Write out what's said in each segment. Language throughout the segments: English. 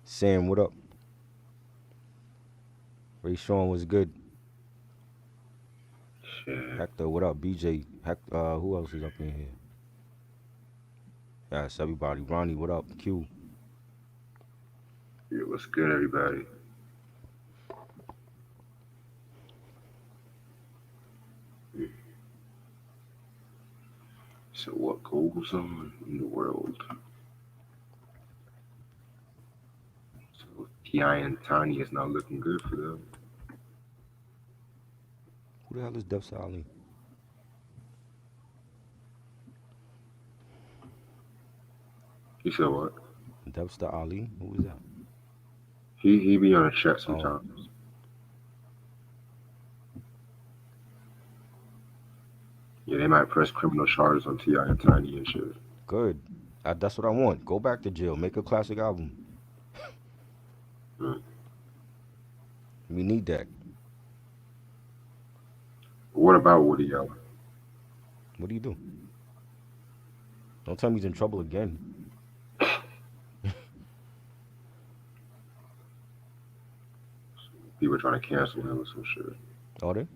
Sam, what up? Ray Sean was good. Shit. Hector, what up? BJ, who else is up in here? Yes, everybody. Ronnie, what up? Q. Yeah, what's good, everybody? So, what goes on in the world? So, Ti and Tiny is not looking good for them. Who the hell is Def Sally? You said what? Devster Ali? Who is that? He be on a chat Oh, sometimes. Yeah, they might press criminal charges on Ti and Tiny and shit. good. That's what I want. Go back to jail. Make a classic album. Mm. We need that. But what about Woody Allen? What do you do? Don't tell me he's in trouble again. People trying to cancel him or some shit. Are they?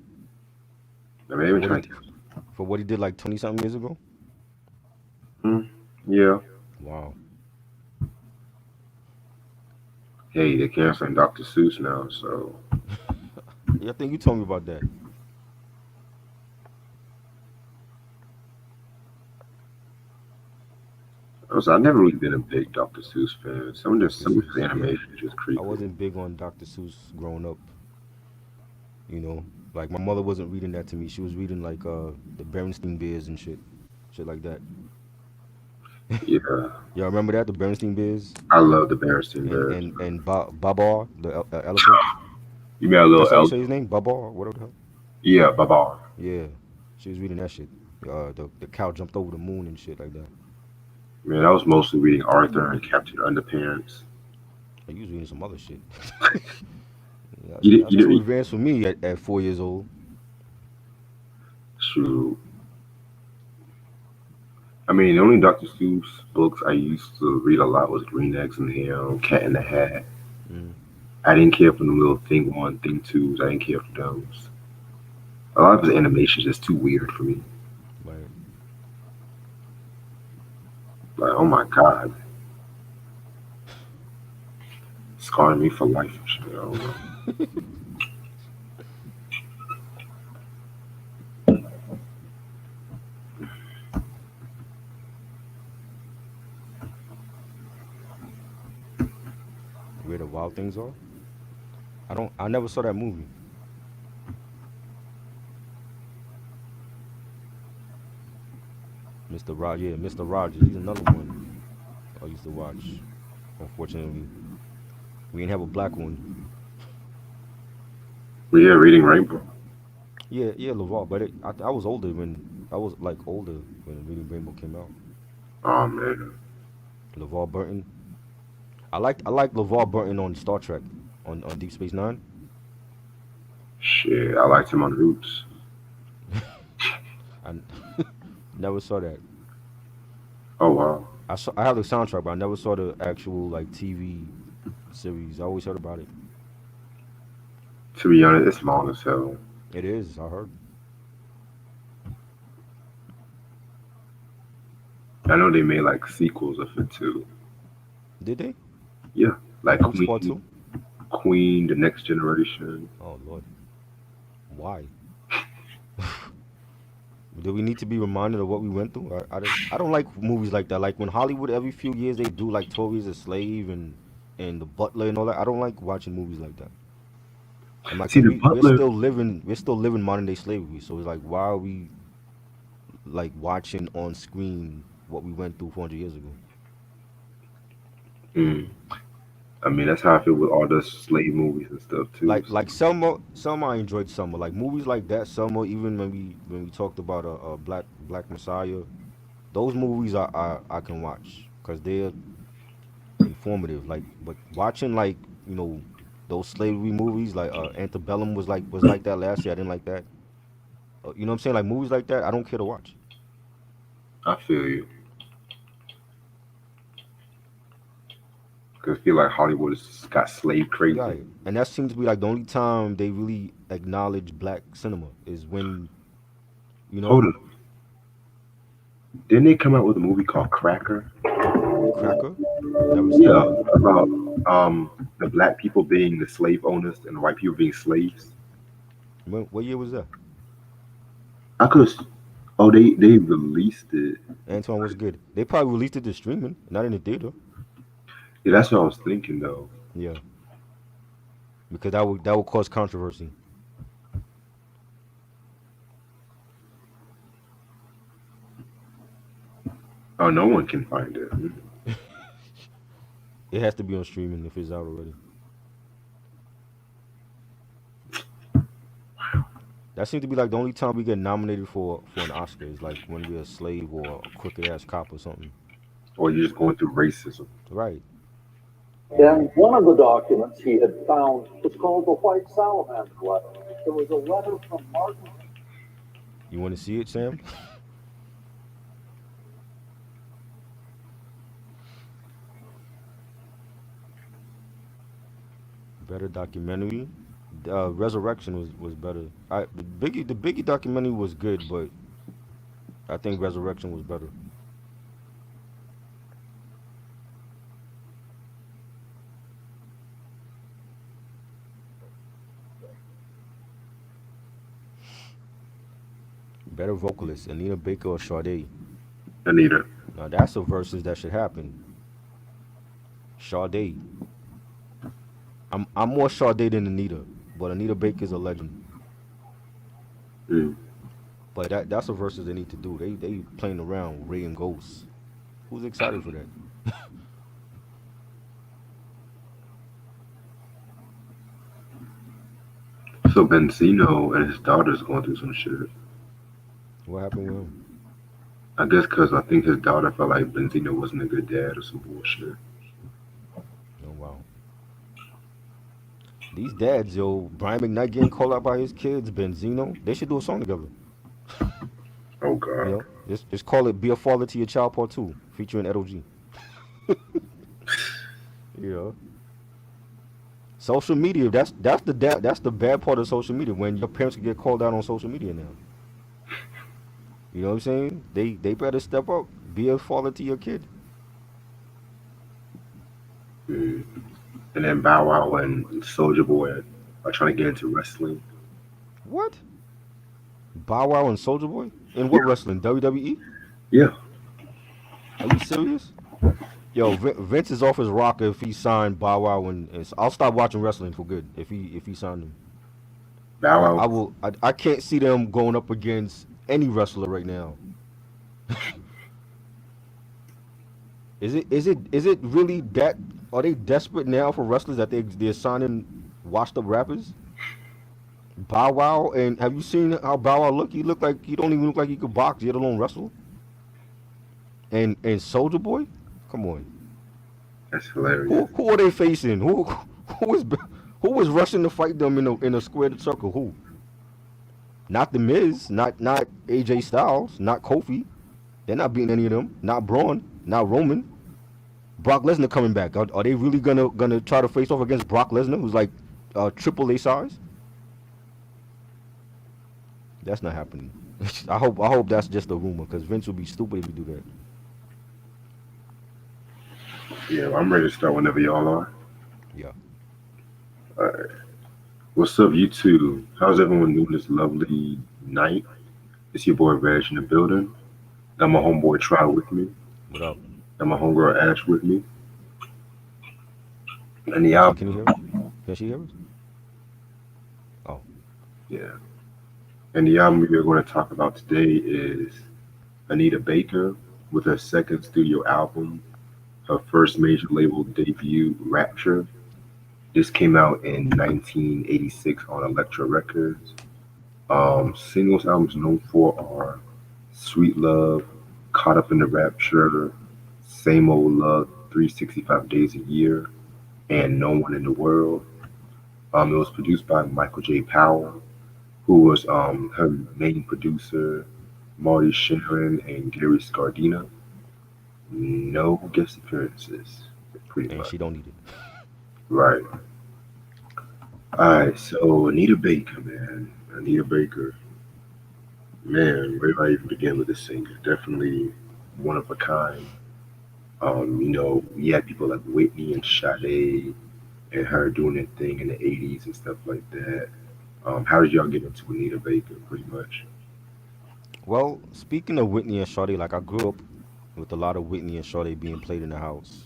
I mean, they For been what he trying to cancel. for what he did like 20 something years ago? Hmm. Yeah. Wow. Hey, they're canceling Dr. Seuss now, so. Yeah, I think you told me about that. I've never really been a big Dr. Seuss fan. Dr. Some of his Seuss. Yeah. animation is just I creepy. wasn't big on Dr. Seuss growing up, you know. Like my mother wasn't reading that to me. She was reading like the Berenstain Bears and shit. Shit like that. Yeah, Y'all remember that? The Bernstein Bears I love the Berenstain and Bears. and and Babar, the elephant. You met a little That's how you elf. say his name, Babar, whatever the hell. Yeah, Babar. Yeah, she was reading that shit. The cow jumped over the moon and shit like that. Man, I was mostly reading Arthur and Captain Underpants. Like, you was reading some other shit. Yeah, that's You too didn't advanced for me at 4 years old. shoot. I mean, the only Dr. Seuss books I used to read a lot was Green Eggs and Ham, Cat in the Hat. Mm, I didn't care for the little thing one, thing twos. I didn't care for those. A lot of his animation is just too weird for me. right. Like, oh my god, scarring me for life and shit. I don't know. Where the wild things are. I don't. I never saw that movie. Mr. Rogers. Yeah, Mr. Rogers. He's another one I used to watch. Unfortunately, we didn't have a black one. But yeah, reading Rainbow. Yeah, yeah, LeVar. But I was older when I was like older when Reading Rainbow came out. Oh man, LeVar Burton. I like LeVar Burton on Star Trek, on Deep Space Nine. shit, I liked him on Roots. I never saw that. Oh wow. I have the soundtrack, but I never saw the actual like TV series. I always heard about it. To be honest, it's long as hell. It is. I heard. I know they made like sequels of it too. Did they? Yeah, like What's part two? Queen, The Next Generation. Oh Lord, why? Do we need to be reminded of what we went through? I don't like movies like that. Like when Hollywood every few years they do like Tories a Slave and The Butler and all that. I don't like watching movies like that. I'm like, See, cause the Butler. we're still living modern day slavery. So it's like, why are we like watching on screen what we went through 400 years ago? Mm, I mean, that's how I feel with all the slave movies and stuff too. Like Selma, I enjoyed Selma. Like movies like that, Selma. Even when we talked about a Black Messiah, those movies I can watch because they're informative. Like, but watching like those slavery movies like Antebellum was like that last year. I didn't like that. You know what I'm saying? Like movies like that, I don't care to watch. I feel you. Because I feel like Hollywood has got slave crazy. Right. And that seems to be like the only time they really acknowledge black cinema is when, you know, Hold on, didn't they come out with a movie called Cracker? Cracker. Never seen Yeah, that. about the black people being the slave owners and the white people being slaves. What year was that? I could. Oh, they released it. Antoine was good. They probably released it to streaming, not in the theater. Yeah, that's what I was thinking though. Yeah, because that would cause controversy. Oh, no one can find it. It has to be on streaming if it's out already. That seems to be like the only time we get nominated for an Oscar is like when we're a slave or a crooked ass cop or something. Or you're just going through racism. Right. And one of the documents he had found was called the White Salamander letter. It was a letter from Martin. You want to see it, Sam? Better documentary. Resurrection was better. The Biggie documentary was good, but I think Resurrection was better. Better vocalist, Anita Baker or Sade. Anita. Now that's a versus that should happen. Sade. I'm more Sade than Anita, but Anita Baker is a legend. Mm. But that's a versus they need to do. They playing around Ray and Ghost. Who's excited for that? So Benzino and his daughter's going through some shit. What happened with him? I guess because I think his daughter felt like Benzino wasn't a good dad or some bullshit. Oh wow. These dads, yo, Brian McKnight getting called out by his kids, Benzino. They should do a song together. Oh You God. know, just call it "Be a Father to Your Child" Part Two, featuring Edo G. You know, social media. That's the bad part of social media when your parents can get called out on social media now. You know what I'm saying? They better step up. Be a father to your kid. Mm. And then Bow Wow and Soldier Boy are trying to get into wrestling. What? Bow Wow and Soldier Boy? In what Yeah, wrestling? WWE? yeah. Are you serious? Yo, Vince is off his rocker if he signed Bow Wow and I'll stop watching wrestling for good if he signed him. Bow I, Wow. I will. I can't see them going up against any wrestler right now. Is it really that? Are they desperate now for wrestlers that they're signing washed up rappers? Bow Wow, and have you seen how Bow Wow look? He don't even look like he could box, yet alone wrestle. And Soldier Boy, come on, That's hilarious. who are they facing? Who is who is rushing to fight them in a squared circle? Who? Not the Miz, not AJ Styles, not Kofi. They're not beating any of them. Not Braun, not Roman. Brock Lesnar coming back. Are they really gonna try to face off against Brock Lesnar, who's like triple A size? That's not happening. I hope that's just a rumor because Vince would be stupid if he do that. Yeah, well, I'm ready to start whenever y'all are. Yeah. All right. What's up, YouTube? How's everyone doing this lovely night? It's your boy Reg in the building. Got my homeboy Try with me. What up? Got my homegirl Ash with me. And the Can you album, hear us? Can she hear us? Oh, yeah. And the album we are going to talk about today is Anita Baker with her second studio album, her first major label debut, Rapture. This came out in 1986 on Elektra Records. Singles albums known for are Sweet Love, Caught Up in the Rapture, Same Old Love, 365 Days a Year, and No One in the World. It was produced by Michael J. Powell, who was her main producer, Marty Sharon and Gary Scardina. No guest appearances. pretty and much. she don't need it. Right. All right. So Anita Baker, man. Anita Baker, man. Where do I even begin with this singer? Definitely one of a kind. We had people like Whitney and Sade and her doing their thing in the '80s and stuff like that. How did y'all get into Anita Baker? Pretty much. Well, speaking of Whitney and Sade, like I grew up with a lot of Whitney and Sade being played in the house,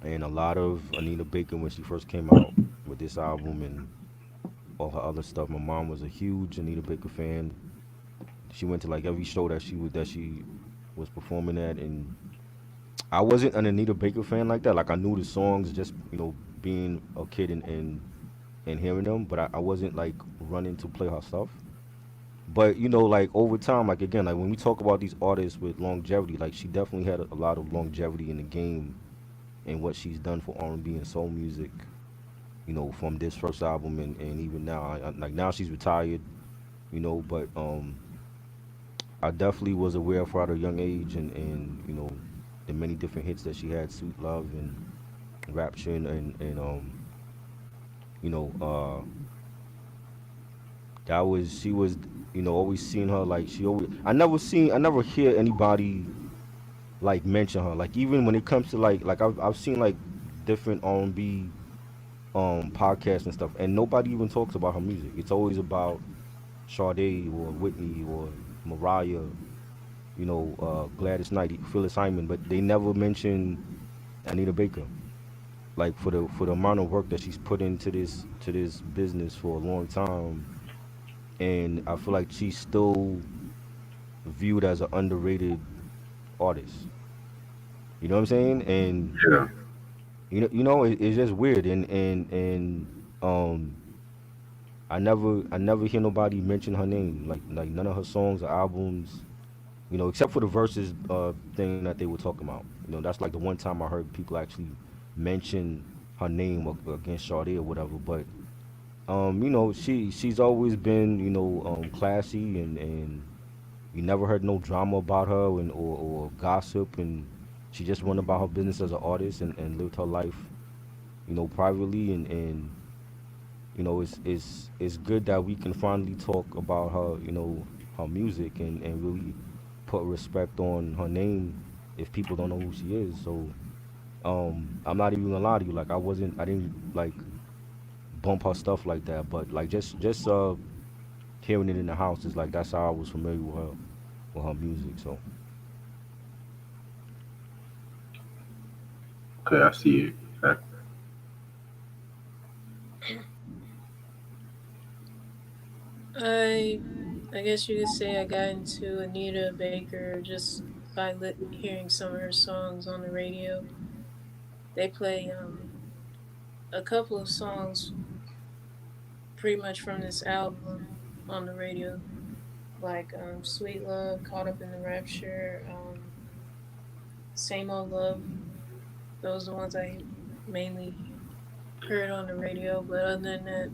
and a lot of Anita Baker when she first came out with this album and all her other stuff. My mom was a huge Anita Baker fan. She went to like every show that she was performing at, and I wasn't an Anita Baker fan like that. Like I knew the songs just being a kid and hearing them, but I wasn't like running to play her stuff. But like over time, like again, like when we talk about these artists with longevity, like she definitely had a lot of longevity in the game and what she's done for R&B and soul music. From this first album and even now, like now she's retired. But I definitely was aware of her at a young age and the many different hits that she had, "Sweet Love" and "Rapture" and you know uh that was she was always seeing her like she always I never hear anybody like mention her, like even when it comes to like I've seen like different R&B podcasts and stuff, and nobody even talks about her music. It's always about Sade or Whitney or Mariah, Gladys Knight, Phyllis Hyman, but they never mention Anita Baker. Like for the amount of work that she's put into this business for a long time, and I feel like she's still viewed as an underrated artist. You know what I'm saying? And Yeah. it's just weird, and um, I never hear nobody mention her name, like none of her songs or albums, except for the verses thing that they were talking about. That's like the one time I heard people actually mention her name against Sade or whatever. But she's always been classy, and you never heard no drama about her or gossip, and she just went about her business as an artist and lived her life privately, and it's good that we can finally talk about her, her music, and really put respect on her name if people don't know who she is. So I'm not even gonna lie to you, like I didn't like bump her stuff like that, but like just hearing it in the house is like that's how I was familiar with her music. So Okay, I see it. I I guess you could say I got into Anita Baker just by hearing some of her songs on the radio. They play a couple of songs pretty much from this album on the radio, like "Sweet Love," "Caught Up in the Rapture," "Same Old Love." Those are the ones I mainly heard on the radio. But other than that,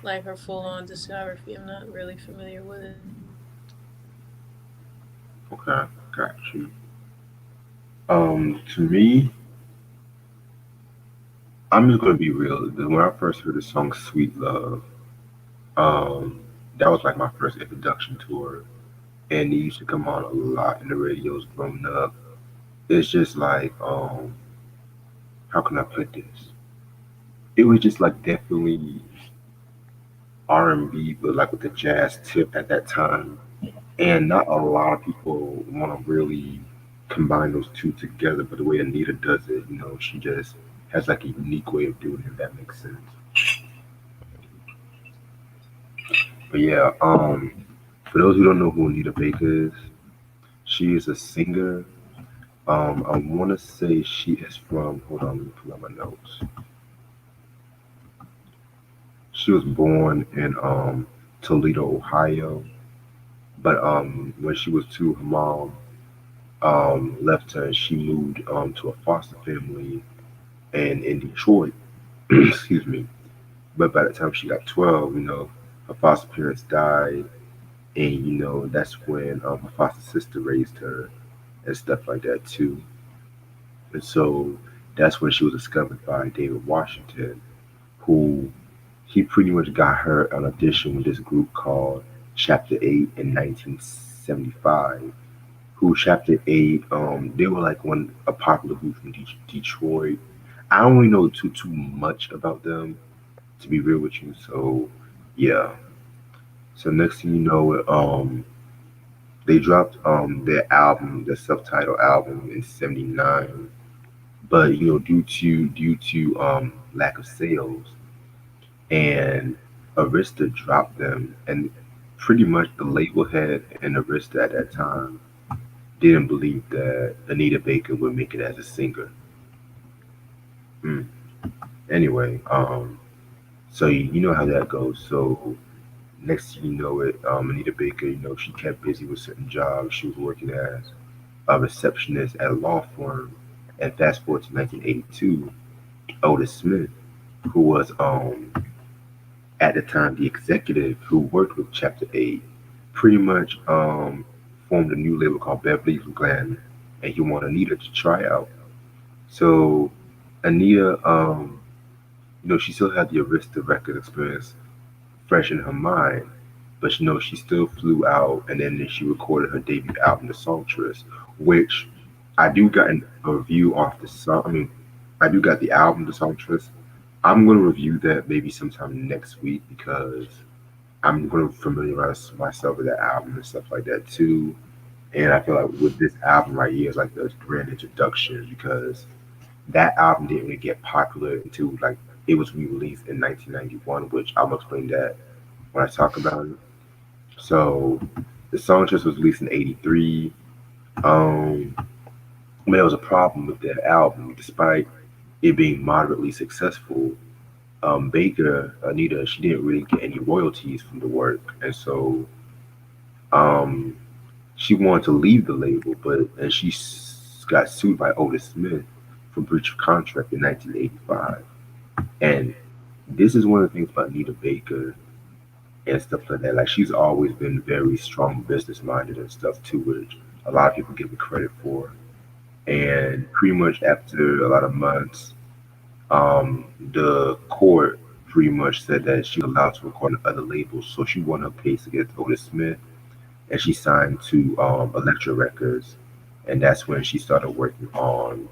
like her full on discography, I'm not really familiar with it. Okay, got you. To me, I'm just gonna be real. When I first heard the song "Sweet Love," um, that was like my first introduction to her, and it used to come on a lot in the radios growing up. It's just like, how can I put this? It was just like definitely R&B, but like with the jazz tip at that time. And not a lot of people want to really combine those two together, but the way Anita does it, she just has like a unique way of doing it, if that makes sense. But yeah, for those who don't know who Anita Baker is, she is a singer. I want to say she is from, hold on, let me pull out my notes. She was born in Toledo, Ohio, but when she was two, her mom left her and she moved to a foster family and in Detroit. Excuse me. But by the time she got 12, her foster parents died, and that's when her foster sister raised her and stuff like that too. And so That's when she was discovered by David Washington, who he pretty much got her an audition with this group called Chapter 8 in 1975. Who Chapter 8, they were like one a popular group from Detroit. I don't really know too much about them, to be real with you. So yeah. So next thing you know, they dropped their album, their self-titled album in '79. But due to lack of sales, and Arista dropped them, and pretty much the label head and Arista at that time didn't believe that Anita Baker would make it as a singer. Mm. Anyway, so you know how that goes. So next thing you know it, Anita Baker, she kept busy with certain jobs. She was working as a receptionist at a law firm. And fast forward to 1982, Otis Smith, who was at the time the executive who worked with Chapter 8, pretty much formed a new label called Beverly Glen, and he wanted Anita to try out. So Anita, she still had the Arista record experience fresh in her mind, but she still flew out, and then she recorded her debut album, The Songstress, which I do got a review off the song. I mean, I do got the album, The Songstress. I'm gonna review that maybe sometime next week because I'm gonna familiarize myself with that album and stuff like that too. And I feel like with this album right here is like the grand introduction because that album didn't really get popular until like it was re-released in 1991, which I'm gonna explain that when I talk about it. So the song just was released in '83. Um, but there was a problem with that album, despite it being moderately successful. Baker, Anita, she didn't really get any royalties from the work, and so um, she wanted to leave the label, but and got sued by Otis Smith for breach of contract in 1985. And this is one of the things about Anita Baker and stuff like that. Like she's always been very strong business minded and stuff too, which a lot of people give her credit for. And pretty much after a lot of months, the court pretty much said that she was allowed to record on other labels. So she won her case against Otis Smith, and she signed to Elektra Records, and that's when she started working on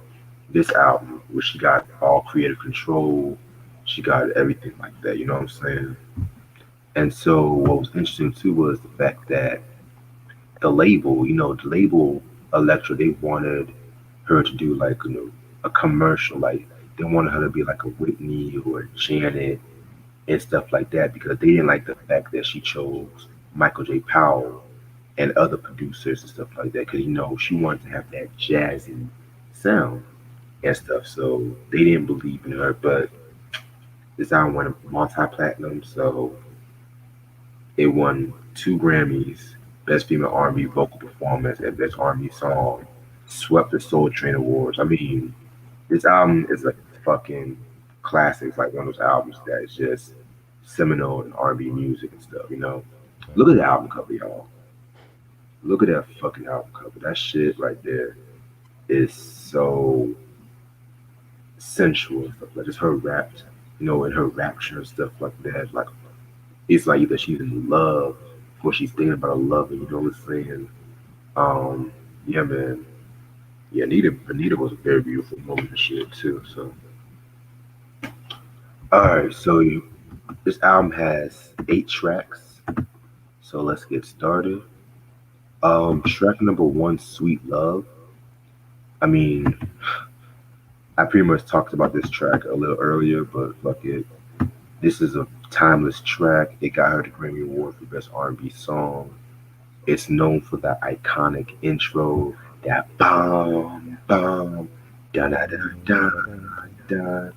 this album, where she got all creative control. She got everything like that. You know what I'm saying? And so what was interesting too was the fact that the label Elektra, they wanted her to do like a commercial, like they wanted her to be like a Whitney or a Janet and stuff like that because they didn't like the fact that she chose Michael J. Powell and other producers and stuff like that because she wanted to have that jazzy sound and stuff. So they didn't believe in her, but this album went multi-platinum, so it won 2 Grammys: Best Female R&B Vocal Performance and Best R&B Song. Swept the Soul Train Awards. I mean, this album is a fucking classic. It's like one of those albums that is just seminal in R&B music and stuff. Look at the album cover, y'all. Look at that fucking album cover. That shit right there is so sensual and stuff. Like just her rapt, and her rapture and stuff like that. Like it's like either she's in love or she's thinking about a lover. You know what I'm saying? Um, yeah, man. Yeah, Anita was a very beautiful woman and shit too. So, all right. So this album has 8 tracks. So let's get started. Track number one, "Sweet Love." I mean, I pretty much talked about this track a little earlier, but fuck it. This is a timeless track. It got her the Grammy Award for Best R&B Song. It's known for that iconic intro, that bomb, bomb, da da da da da,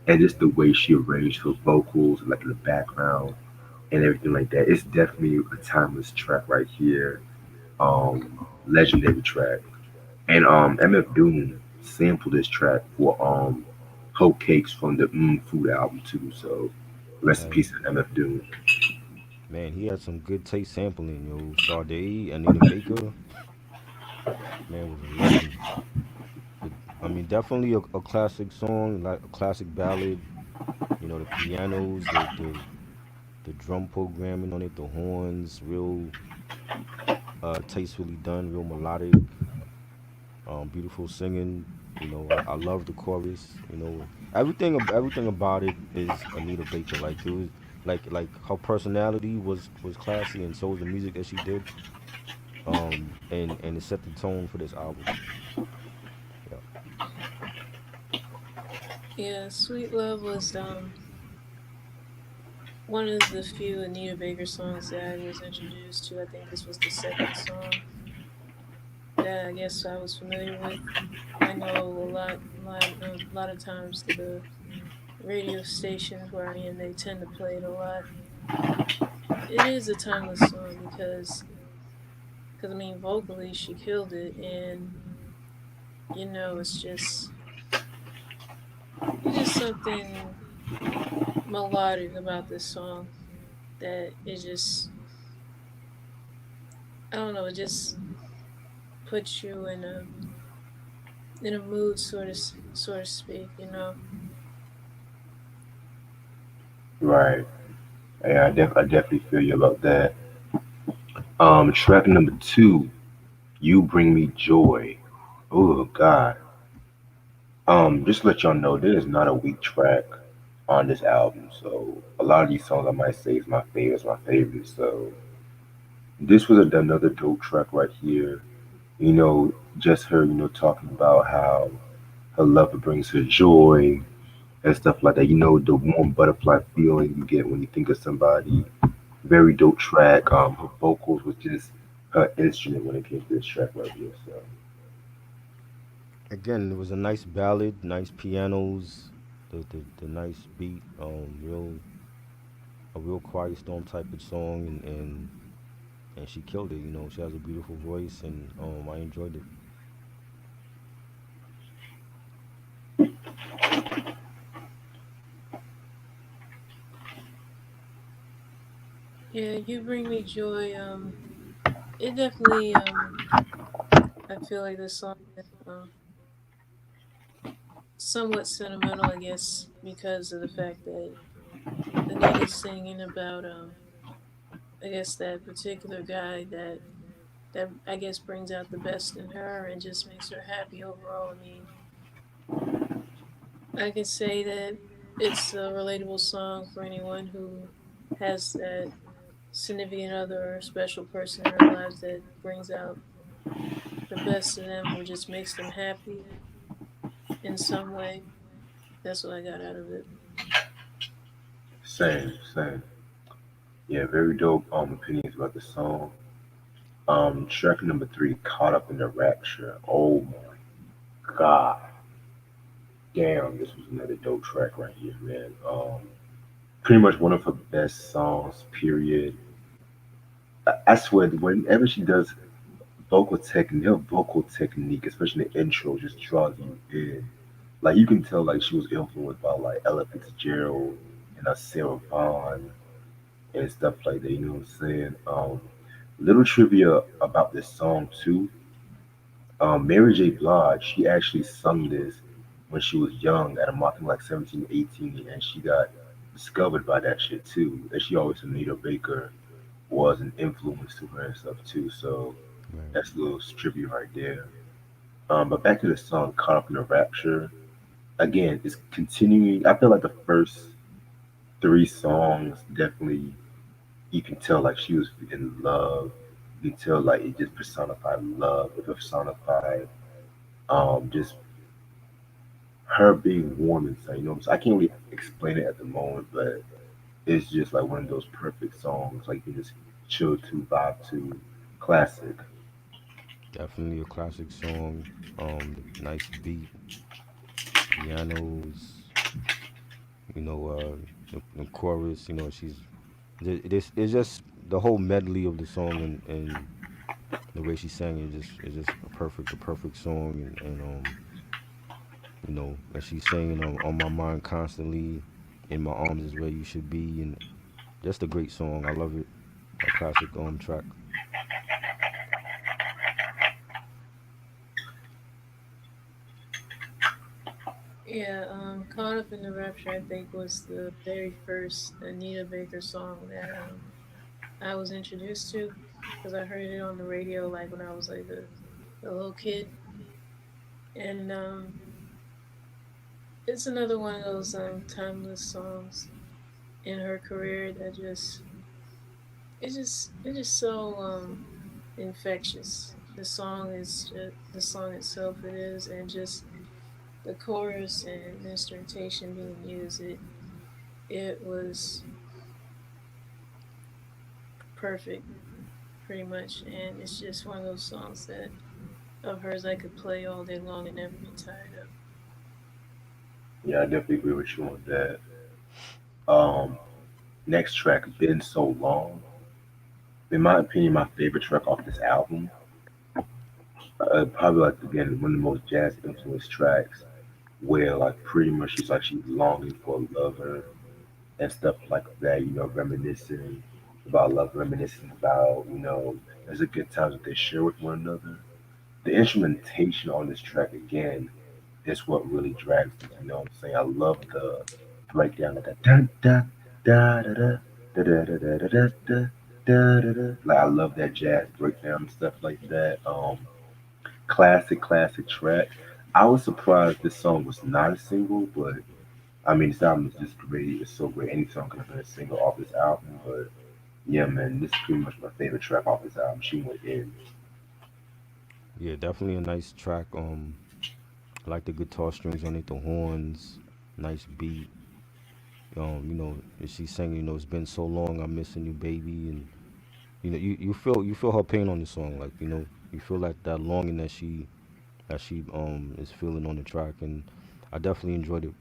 and just the way she arranged her vocals, like in the background and everything like that. It's definitely a timeless track right here. Um, Legendary track. And MF Doom sampled this track for Hoe Cakes from the Food album too. So rest in Hey, peace to MF Doom. man, he had some good taste sampling, yo. Sade, Anita Baker, man, was a legend. But I mean, definitely a classic song, like a classic ballad. You know, the pianos, the drum programming on it, the horns, real tastefully done, real melodic, beautiful singing. You know, I love the chorus. You know, everything about it is Anita Baker. Like it was like her personality was classy, and so was the music that she did. And it set the tone for this album. Yeah. Yeah, Sweet Love was one of the few Anita Baker songs that I was introduced to. I think this was the second song that I guess I was familiar with. I know a lot of times the radio stations where I am, they tend to play it a lot. It is a timeless song because I mean, vocally she killed it, and it's just something melodic about this song that it just I don't know, it just puts you in a mood, sort of speak, you know. Right. Yeah, I definitely feel you about that. Track number two, "You Bring Me Joy." Oh God. Just to let y'all know, there is not a weak track on this album. So a lot of these songs I might say is my favorite, my favorite. So this was another dope track right here. You know, just her, talking about how her lover brings her joy and stuff like that. You know, the warm butterfly feeling you get when you think of somebody. Very dope track. Her vocals was just her instrument when it came to this track right here. So Again, it was a nice ballad, nice pianos, the nice beat, a real quiet storm type of song, and she killed it. You know, she has a beautiful voice, and I enjoyed it. Yeah, You Bring Me Joy. It definitely I feel like this song is somewhat sentimental, I guess, because of the fact that Anita's singing about I guess that particular guy that I guess brings out the best in her and just makes her happy overall. I mean, I can say that it's a relatable song for anyone who has that significant other or special person in their lives that brings out the best in them or just makes them happy in some way. That's what I got out of it. same, same. Yeah, very dope opinions about the song. Track number three, "Caught Up in the Rapture." Oh my God. Damn, this was another dope track right here, man. Pretty much one of her best songs, period. I swear, whenever she does her vocal technique, especially in the intro, just draws you in. Like you can tell, like she was influenced by like Ella Fitzgerald and Sarah Vaughan and stuff like that. You know what I'm saying? Little trivia about this song too. Mary J. Blige, she actually sung this when she was young, at a mocking like 17, 18, and she got discovered by that shit too. And she always said Anita Baker was an influence to her and stuff too. So Right. that's a little tribute right there. But back to the song "Caught Up in the Rapture." Again, it's continuing. I feel like the first three songs definitely you can tell like she was in love. You can tell like it just personified love. It personified just her being warm inside. You know what I'm saying? I can't really explain it at the moment, but it's just like one of those perfect songs. Like you can just chill to, vibe to, classic. Definitely a classic song. The nice beat, pianos. You know, the chorus. You know, it's just the whole medley of the song and the way she sang it is just a perfect song and you know, and she's singing on my mind constantly. In my arms is where you should be, and just a great song. I love it. A classic track. Yeah, Caught Up in the Rapture, I think, was the very first Anita Baker song that I was introduced to because I heard it on the radio like when I was like a little kid. And it's another one of those timeless songs in her career that it's just so infectious. The song itself it is, and just the chorus and instrumentation being used, it was perfect pretty much, and it's just one of those songs that of hers I could play all day long and never get tired of. Yeah, I definitely agree with you on that. Um, Next track, Been So Long. In my opinion, my favorite track off this album. Probably like again one of the most jazz influenced tracks where like pretty much she's longing for a lover and stuff like that, reminiscing about love, reminiscing about, there's a good times that they share with one another. The instrumentation on this track again is what really drags me, you know what I'm saying? I love the breakdown of that da da da da da da da da da da da da da da. Like I love that jazz breakdown and stuff like that. Classic track. I was surprised this song was not a single, but I mean, this album is just great. It's so great. Any song could have been a single off this album, but yeah, man, this is pretty much my favorite track off this album. She went in. Yeah, definitely a nice track. I like the guitar strings on it, the horns, nice beat. And she's saying, it's been so long, I'm missing you, baby, and you feel her pain on the song, like you feel that longing that she is feeling on the track, and I definitely enjoyed it.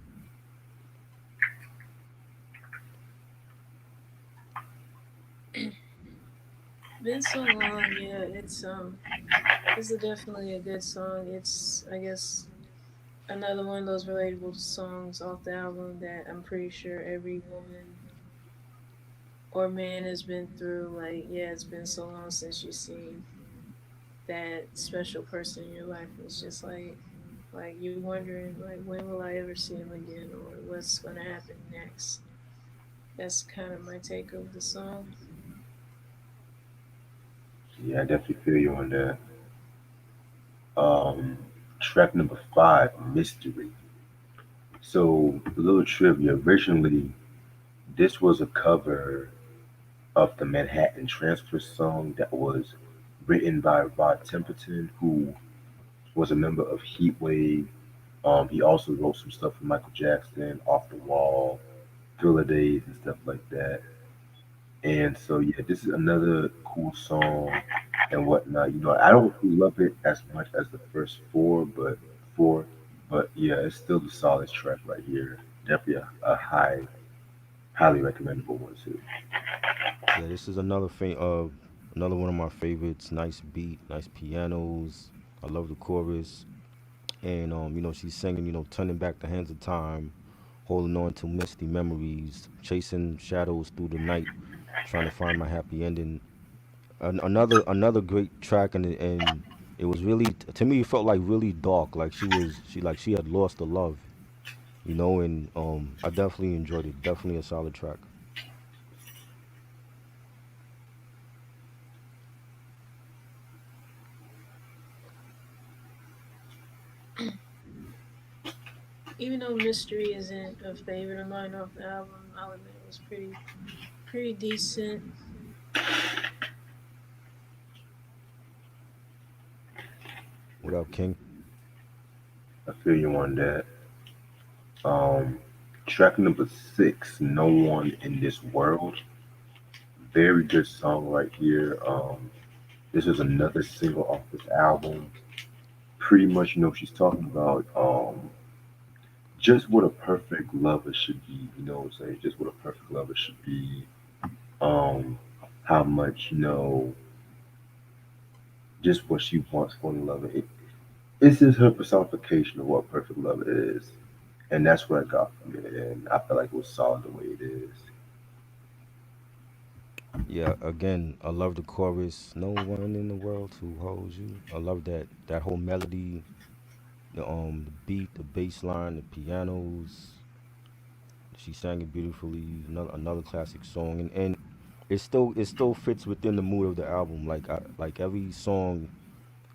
Been so long, yeah. It's definitely a good song. It's I guess another one of those relatable songs off the album that I'm pretty sure every woman or man has been through. Like, yeah, it's been so long since you've seen that special person in your life. It's just like you wondering like when will I ever see him again or what's gonna happen next. That's kind of my take of the song. Yeah, I definitely feel you on that. Um, Track number five, Mystery. So, a little trivia. Originally, this was a cover of the Manhattan Transfer song that was written by Rod Temperton, who was a member of Heatwave. He also wrote some stuff for Michael Jackson, Off the Wall, Thriller Days, and stuff like that. And so, yeah, this is another cool song and whatnot. I don't love it as much as the first four, but yeah, it's still a solid track right here. Definitely a highly recommendable one too. Yeah, this is another one of my favorites. Nice beat, nice pianos. I love the chorus, and she's singing, turning back the hands of time, holding on to misty memories, chasing shadows through the night, trying to find my happy ending. Another great track, and it was really, to me, it felt like really dark, like she had lost the love, and I definitely enjoyed it. Definitely a solid track. Even though Mystery isn't a favorite of mine off the album, I'll admit it was pretty decent. What up, King? I feel you on that. Um, Track number six, No One in This World. Very good song right here. This is another single off this album. Pretty much, she's talking about just what a perfect lover should be. You know what I'm saying? Just what a perfect lover should be. Um, how much, just what she wants for a lover. It's just her personification of what perfect love is. And that's what I got from it. And I feel like it was solid the way it is. Yeah, again, I love the chorus. No one in the world who holds you. I love that whole melody. The beat, the bass line, the pianos. She sang it beautifully. Another classic song, and it still fits within the mood of the album. Like every song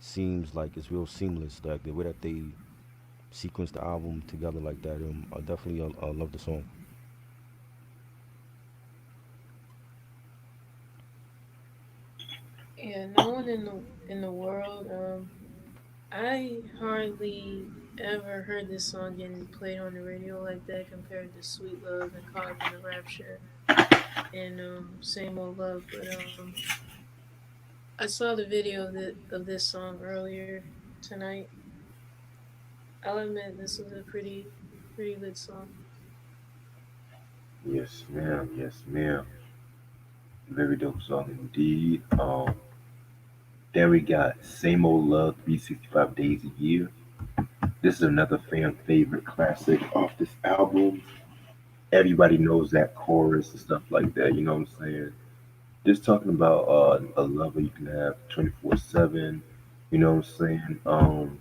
seems like it's real seamless. Like the way that they sequence the album together like that. I definitely love the song. Yeah, no one in the world. I hardly ever heard this song getting played on the radio like that compared to "Sweet Love" and "Caught Up in the Rapture" and "Same Old Love." But I saw the video of this song earlier tonight. I'll admit this was a pretty good song. Yes, ma'am. Yes, ma'am. Very dope song indeed. Then we got Same Old Love, 365 Days a Year. This is another fan favorite classic off this album. Everybody knows that chorus and stuff like that. You know what I'm saying? Just talking about a lover you can have 24/7. You know what I'm saying?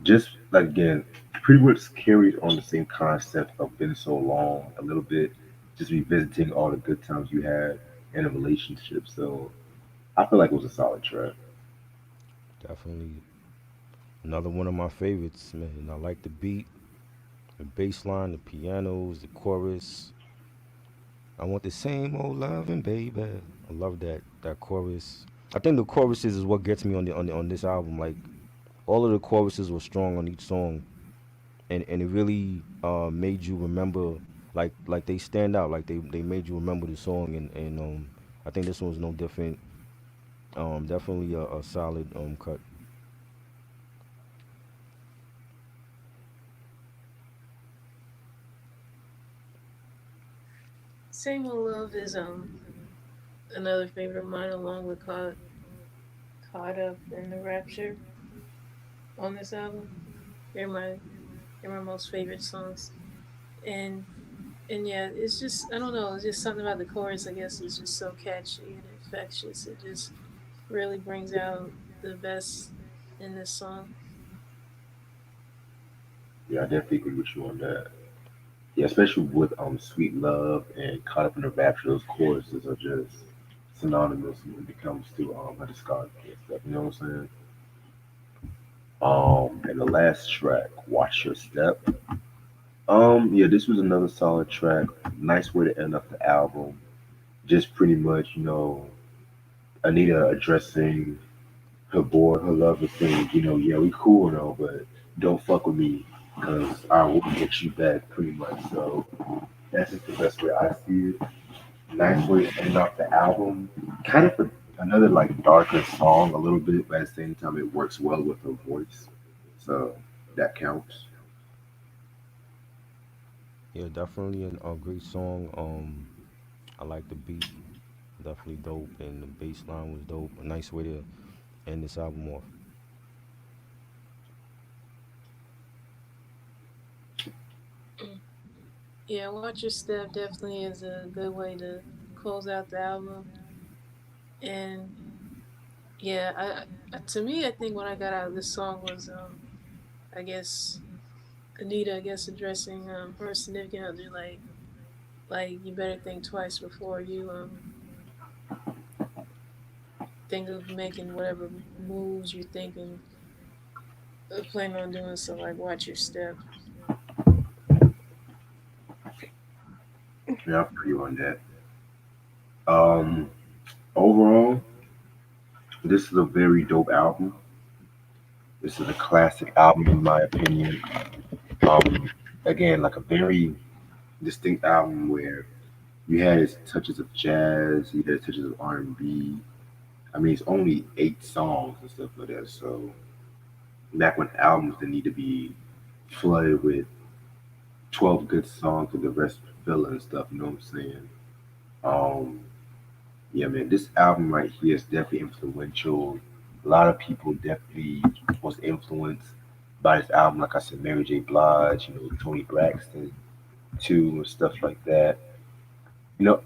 Just like again, pretty much carried on the same concept of been so long a little bit. Just revisiting all the good times you had in a relationship. So I feel like it was a solid track. Definitely another one of my favorites, man. I like the beat, the bass line, the pianos, the chorus. I want the same old loving, baby. I love that chorus. I think the choruses is what gets me on this album. Like all of the choruses were strong on each song, and it really made you remember. Like they stand out. Like they made you remember the song, and I think this one's no different. Definitely a solid cut. "Same Old Love" is another favorite of mine, along with "Caught Up in the Rapture" on this album. They're my they're my most favorite songs, and yeah, it's just I don't know, it's just something about the chorus. I guess it's just so catchy and infectious. It just really brings out the best in this song. Yeah, I definitely agree with you on that. Yeah, especially with Sweet Love and Caught Up in the Rapture, those choruses are just synonymous when it comes to her discography and stuff. You know what I'm saying? And the last track, Watch Your Step. Yeah, this was another solid track. Nice way to end up the album. Just pretty much, Anita addressing her boy, her lover, saying, yeah, we cool and all, but don't fuck with me because I will get you back, pretty much. So that's just the best way I see it. Nice way to end off the album. Kind of another like darker song, a little bit, but at the same time, it works well with her voice. So that counts. Yeah, definitely a great song. I like the beat, definitely dope, and the bass line was dope. A nice way to end this album off. Mm. Yeah, "Watch Your Step" definitely is a good way to close out the album. And yeah, to me, I think what I got out of this song was I guess Anita, I guess, addressing her significant other, like you better think twice before you think of making whatever moves you're thinking planning on doing. So like, watch your step. Yeah, I feel you on that. Um, Overall, this is a very dope album. This is a classic album, in my opinion. Um, Again, like a very distinct album where you had its touches of jazz, you had touches of R&B. I mean, it's only 8 songs and stuff like that. So back when albums didn't need to be flooded with 12 good songs and the rest filler and stuff. You know what I'm saying? Um, yeah, man, this album right here is definitely influential. A lot of people definitely was influenced by this album. Like I said, Mary J. Blige, Tony Braxton, too, and stuff like that. You know,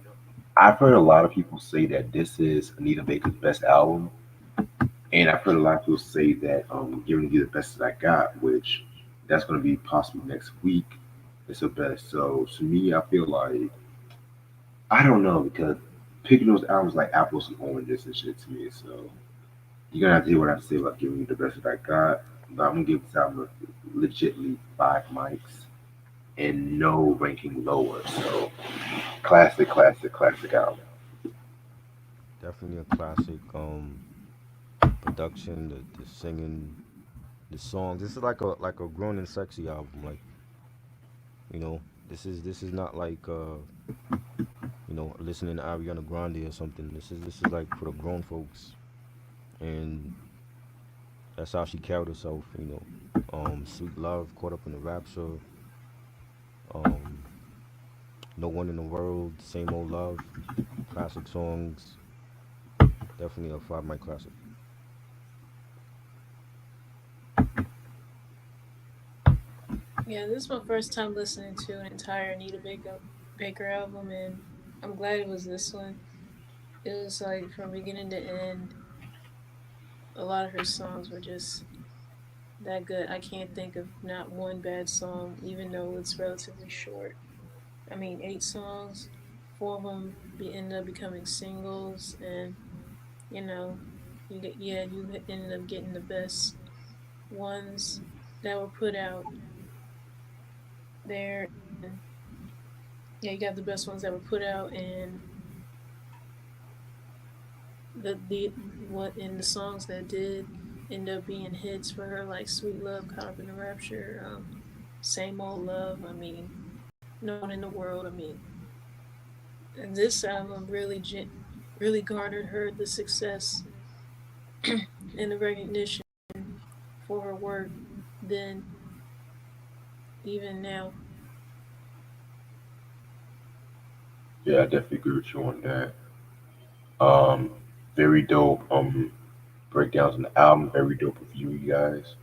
I've heard a lot of people say that this is Anita Baker's best album, And I've heard a lot of people say that giving you the best that I got, which that's going to be possible next week, is the best. So to me, I feel like I don't know because picking those albums like apples and oranges and shit to me. So you're gonna have to hear what I have to say about giving you the best that I got. But I'm gonna give this album legitly 5 mics and no ranking lower. So classic, classic, classic album. Definitely a classic. Production, the singing, the songs. This is like a grown and sexy album. Like, you know, this is not like listening to Ariana Grande or something. This is like for the grown folks, and that's how she carried herself. Sweet Love, Caught Up in the Rapture, um, No One in the World, Same Old Love, classic songs. Definitely a 5 mic classic. Yeah, this is my first time listening to an entire Baker album, and I'm glad it was this one. It was like from beginning to end, a lot of her songs were just that good. I can't think of not one bad song, even though it's relatively short. I mean, 8 songs, 4 of them end up becoming singles, and you know, you ended up getting the best ones that were put out there. And yeah, you got the best ones that were put out, and the what in the songs that did end up being hits for her, like "Sweet Love," "Caught Up in the Rapture," "Same Old Love." I mean, "No One in the World." I mean, and this album really garnered her the success and the recognition for her work then, even now. Yeah, I definitely agree with you on that. Um, very dope. Breakdowns on the album. Very dope review, you guys.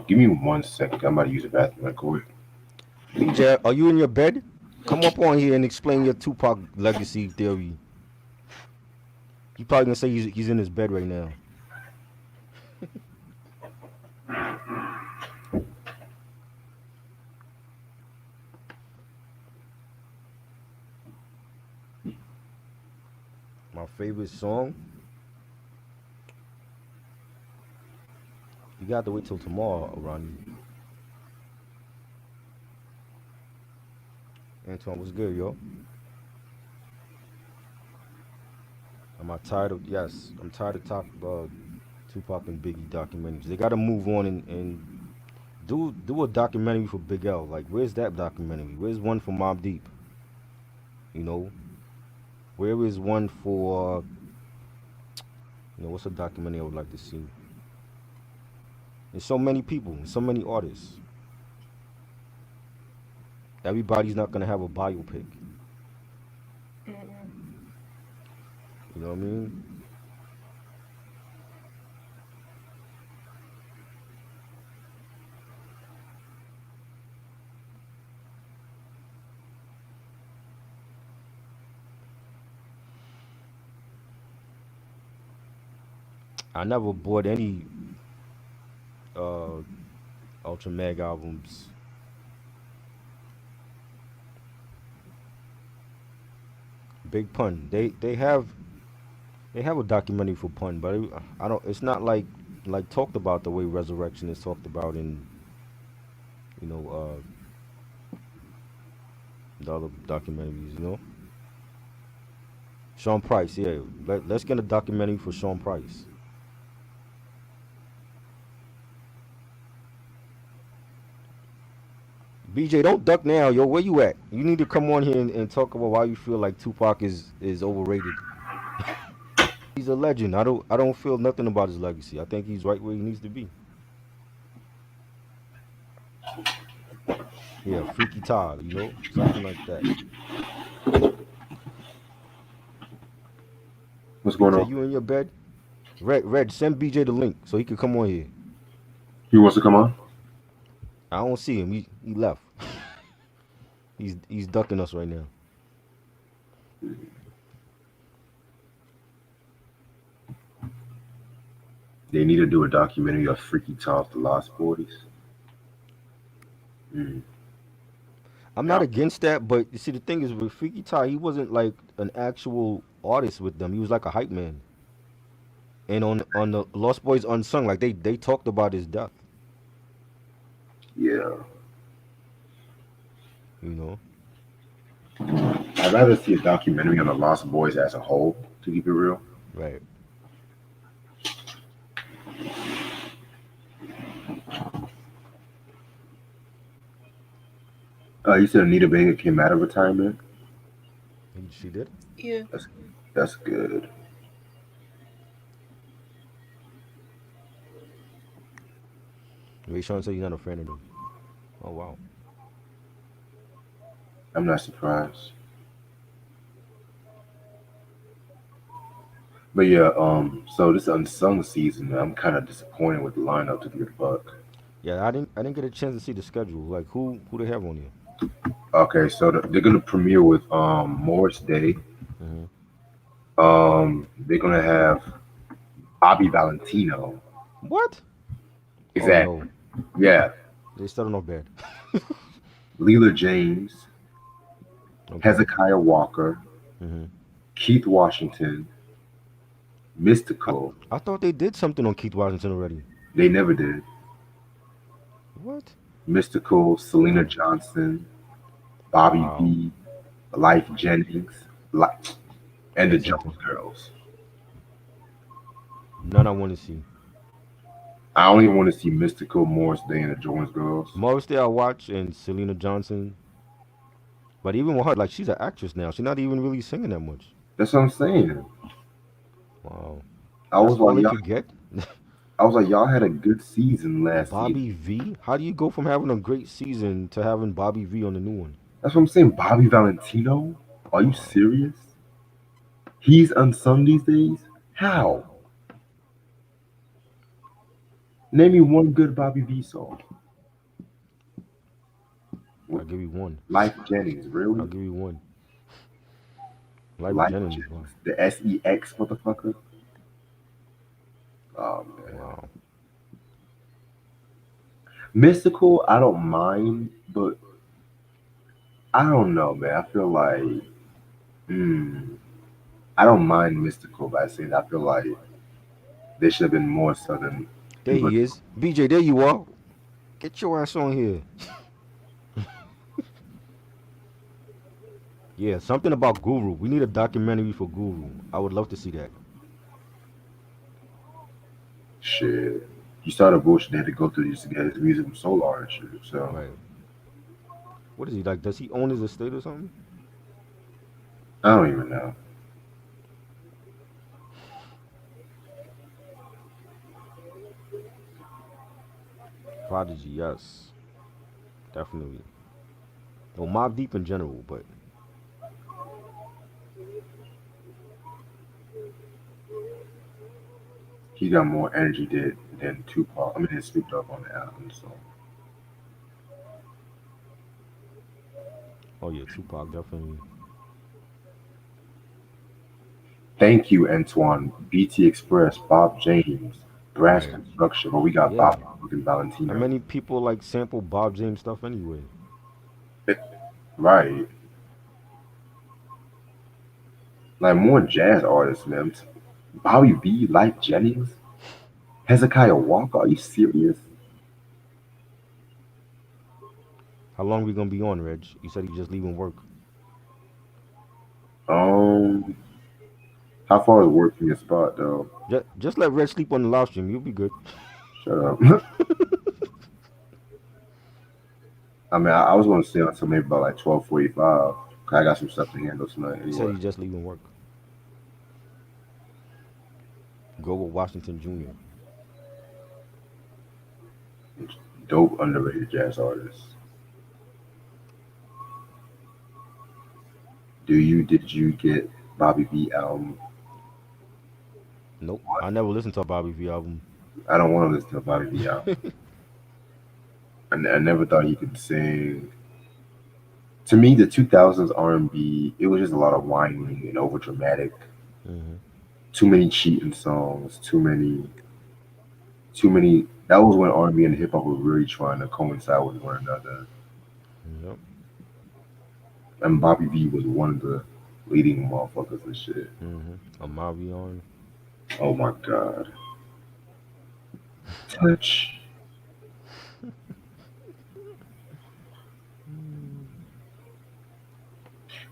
Give me 1 second. I'm about to use the bathroom right quick. BJ, are you in your bed? Come up on here and explain your Tupac legacy theory. He probably gonna say he's in his bed right now. My favorite song. You got to wait till tomorrow, Ronnie. Antoine, what's good, yo? Am I tired of? Yes, I'm tired of talking about Tupac and Biggie documentaries. They got to move on and do a documentary for Big L. Like, where's that documentary? Where's one for Mob Deep? You know, where is one for what's a documentary I would like to see? There's so many people, so many artists. Everybody's not gonna have a biopic. Mm-mm. You know what I mean? I never bought any uh Ultra Mag albums. Big Pun. They have a documentary for Pun, but I don't. It's not like talked about the way Resurrection is talked about in you know the other documentaries. Sean Price. Yeah, let's get a documentary for Sean Price. BJ, don't duck now, yo. Where you at? You need to come on here and talk about why you feel like Tupac is overrated. He's a legend. I don't feel nothing about his legacy. I think he's right where he needs to be. Yeah, Freaky Todd, something like that. What's going BJ, on? you in your bed? Red, send BJ the link so he can come on here. He wants to come on? I don't see him. He left. He's ducking us right now. They need to do a documentary of Freaky Tales, the Lost Boys. Mm. I'm not Yeah. against that, but you see, the thing is with Freaky Ty, he wasn't like an actual artist with them. He was like a hype man. And on the Lost Boys Unsung, like they talked about his death. Yeah. You know, I'd rather see a documentary on the Lost Boys as a whole, to keep it real. right? You said Anita Baker came out of retirement. She did. Yeah. That's that's good. Ray Sean said he's not a fan of them. Oh wow. I'm not surprised. But yeah, so this unsung season, I'm kind of disappointed with the lineup to be a buck. Yeah, I didn't get a chance to see the schedule. Like who they have on here? Okay, so they're gonna premiere with Morris Day. Hmm. They're gonna have Bobby Valentino. What? Oh Exactly. no, Yeah, they starting off bad. Leela James, Okay. Hezekiah Walker, Hmm. Keith Washington, I Mystical. I thought they did something on Keith Washington already. They never did. What? Mystical, Selena Wow. Johnson, Bobby Wow. V, Life Jennings, and the That's something. Jones Girls. None I want to see. I only want to see Mystical, Morris Day, and the Jones Girls. Morris Day I watch and Selena Johnson. But even with her, like she's an actress now. She's not even really singing that much. That's what I'm saying. Wow. I That's was all like, they y'all. could get? I was like, y'all had a good season last season. Bobby V? How do you go from having a great season to having Bobby V on the new one? That's what I'm saying. Bobby Valentino. Are you Wow. serious? He's unsung these days. How? Name me one good Bobby V song. I'll give you one. Life Jennings, I'll really? give you one. Life Life Jennings. Wow. Jennings, the SEX motherfucker. Oh man, Wow. Mystical. I don't mind, but I don't know, man. I feel like, hmm, I don't mind Mystical, but I say I feel like there should have been more Southern There people. he is. BJ, there you are. Get your ass on here. Yeah, something about Guru. We need a documentary for Guru. I would love to see that. Shit, he started bullshit. They had to go through this to get his music from Solar and shit. So Right. What is he like? Does he own his estate or something? I don't even know. Prodigy, yes. Definitely. Well, Mob Deep in general, but He got more energy than Tupac. I mean, than Snoop Dogg on the album. So oh yeah, Tupac definitely. thank you, Antoine. BT Express, Bob James, Brass Right. Construction. But we got Yeah. Bob fucking How Valentino. many people like sample Bob James stuff anyway? Right. Like more jazz artists, man. Bobby B, Life Jennings, Hezekiah Walker. Are you serious? How long we gonna be on, Reg? You said you just leaving work. Um, how far is work from your spot though? Just let Reg sleep on the live stream. You'll be good. Shut up. I mean, I was gonna stay until maybe about like 12:45. Cause I got some stuff to handle tonight He said anyway. he's just leaving work. Grover Washington Jr. Dope underrated jazz artists. Did you get Bobby V album? Nope. I never listened to a Bobby V album. I don't want to listen to a Bobby V album. I never thought he could sing. To me, the 2000s R&B, it was just a lot of whining and over dramatic. Hmm. Too many cheating songs. Too many. Too many. That was when R&B and hip hop were really trying to coincide with one another, Yep. and Bobby V was one of the leading motherfuckers and shit. Amarion. Oh my god, touch. Mm.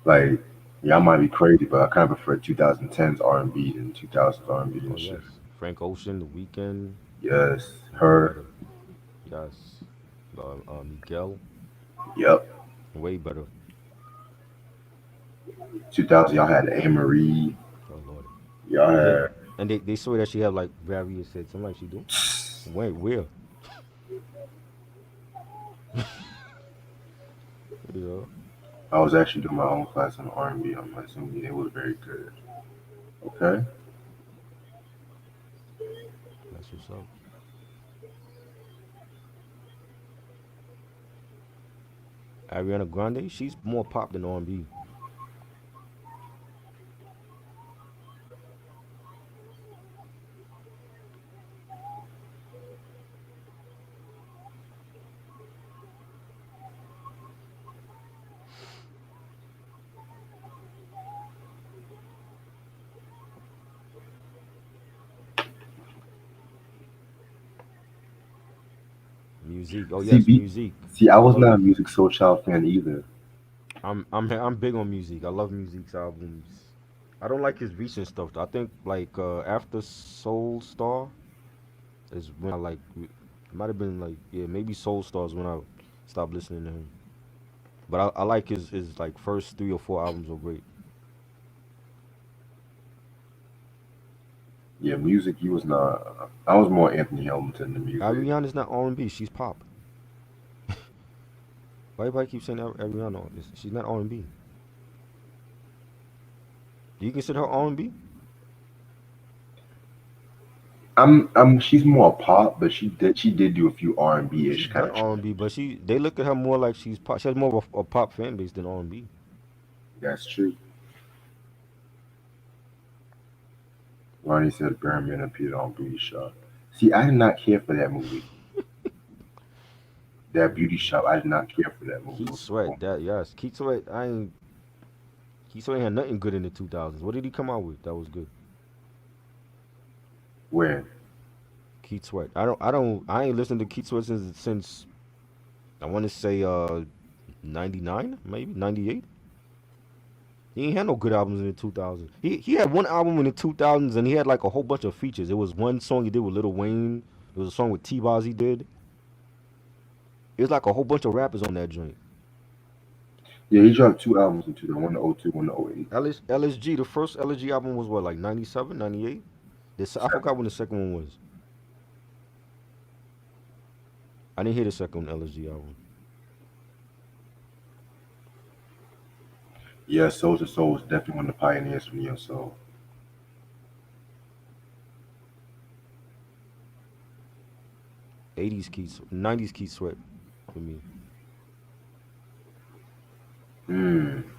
Like, yeah, I might be crazy, but I kind of prefer 2010s R&B than 2000s R&B Oh and shit. yes. Frank Ocean, The Weeknd, Yes, way her. better. Yes. Miguel, Yep. way better. 2000, y'all had Anne Marie. Oh Lord. Y'all And had. they swear that she had like various hits. I'm like, she do? Wait, where? You know? I was actually doing my own class on R&B on my Zoom. It was very good. Okay. That's what's up. Ariana Grande, she's more pop than R&B. Music. Oh See, yes, be, music. see, I I was love not a music. Music Soul Child fan either. I'm big on music. I love music's albums. I don't like his recent stuff. Though. I think like after Soul Star is when I like. It might have been like yeah, maybe Soul Star is when I stopped listening to him. But I like his like first 3 or 4 albums are great. Yeah, music. He was not. I was more Anthony Hamilton than music. Ariana's not R&B. She's pop. Why everybody keep saying Ariana? She's not R&B. Do you consider her R&B? She's more pop, but she did do a few R&B She's ish kind done of R&B, tracks. but they look at her more like she's pop. She has more of a pop fan base than R&B. That's true. Ronnie said Barry Man appeared on Beauty Shop. See, I did not care for that movie. That Beauty Shop, I did not care for that movie. It Keith was Sweat, that yes, Keith Sweat. I ain't. Keith Sweat had nothing good in the 2000s. What did he come out with that was good? when Keith Sweat. I ain't listened to Keith Sweat since I want to say 99, maybe 98. He ain't had no good albums in the 2000s. He had one album in the 2000s and he had like a whole bunch of features. It was one song he did with Lil Wayne. There was a song with T-Boz he did. It was like a whole bunch of rappers on that joint. yeah, he dropped two albums in 2000, one to '02, one to '08. LSG, the first LSG album was what, like 97, 98? This, I Seven. forgot when the second one was. I didn't hear the second LSG album. Yeah, Soulja Soul was definitely one of the pioneers for neo soul. 80s Keith, 90s Keith Sweat for me.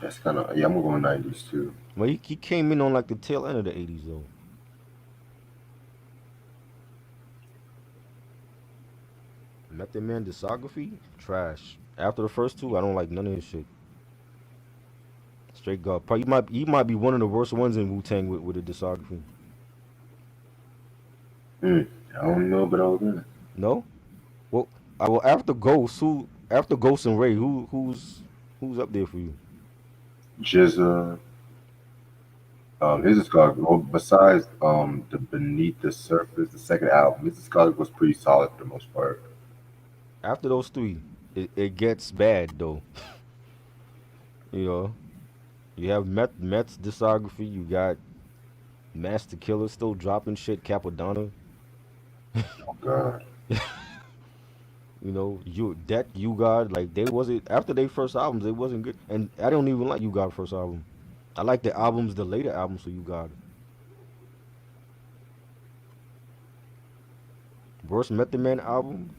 That's kind of yeah. I'm gonna go '90s too. Well, he came in on like the tail end of the 80s though. Method Man discography, trash. After the first two, I don't like none of his shit. Straight God. Probably he might be one of the worst ones in Wu Tang with the discography. Mm, I don't know about all that. No? Well, after Ghost and Ray, who's up there for you? Jizza, his discography. Well, besides the Beneath the Surface, the second album, his discography was pretty solid for the most part. After those three, it gets bad though. You know, you have Met's discography. You got Master Killer still dropping shit. Capadonna. Oh God, You know, you got like they wasn't after their first albums. They wasn't good, and I don't even like you got first album. I like the later albums. So you got worst Method Man album.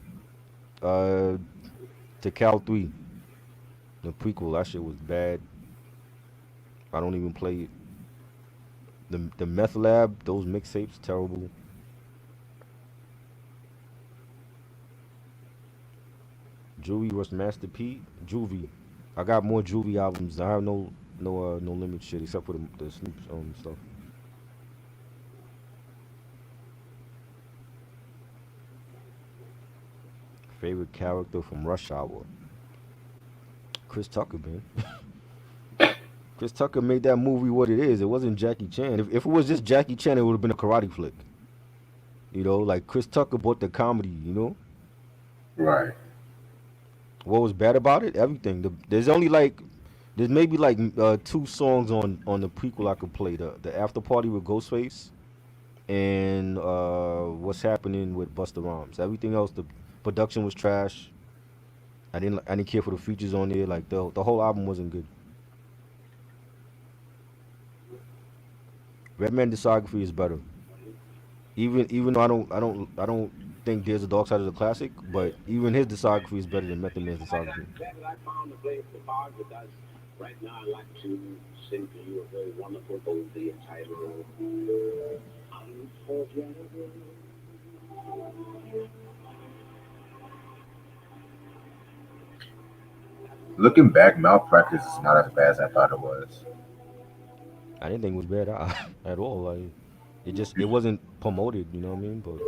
Uh, to Cal 3, the prequel. That shit was bad. I don't even play it. The Meth Lab. Those mixtapes terrible. Juvie was Master P. Juvie. I got more Juvie albums. I have no limit shit except for the Snoop stuff. Favorite character from Rush Hour. Chris Tucker, man. Chris Tucker made that movie what it is. It wasn't Jackie Chan. If it was just Jackie Chan, it would have been a karate flick. Like Chris Tucker brought the comedy. Right. What was bad about it? Everything. There's maybe like two songs on the prequel I could play. The After Party with Ghostface and What's Happening with Busta Rhymes. Everything else, the production was trash. I didn't care for the features on there. Like the whole album wasn't good. Redman discography is better. Even though I don't think There's a Dark Side of the Classic, but even his discography is better than Method Man's discography. Looking back, Malpractice is not as bad as I thought it was. I didn't think it was bad at all. Like it wasn't promoted. You know what I mean? But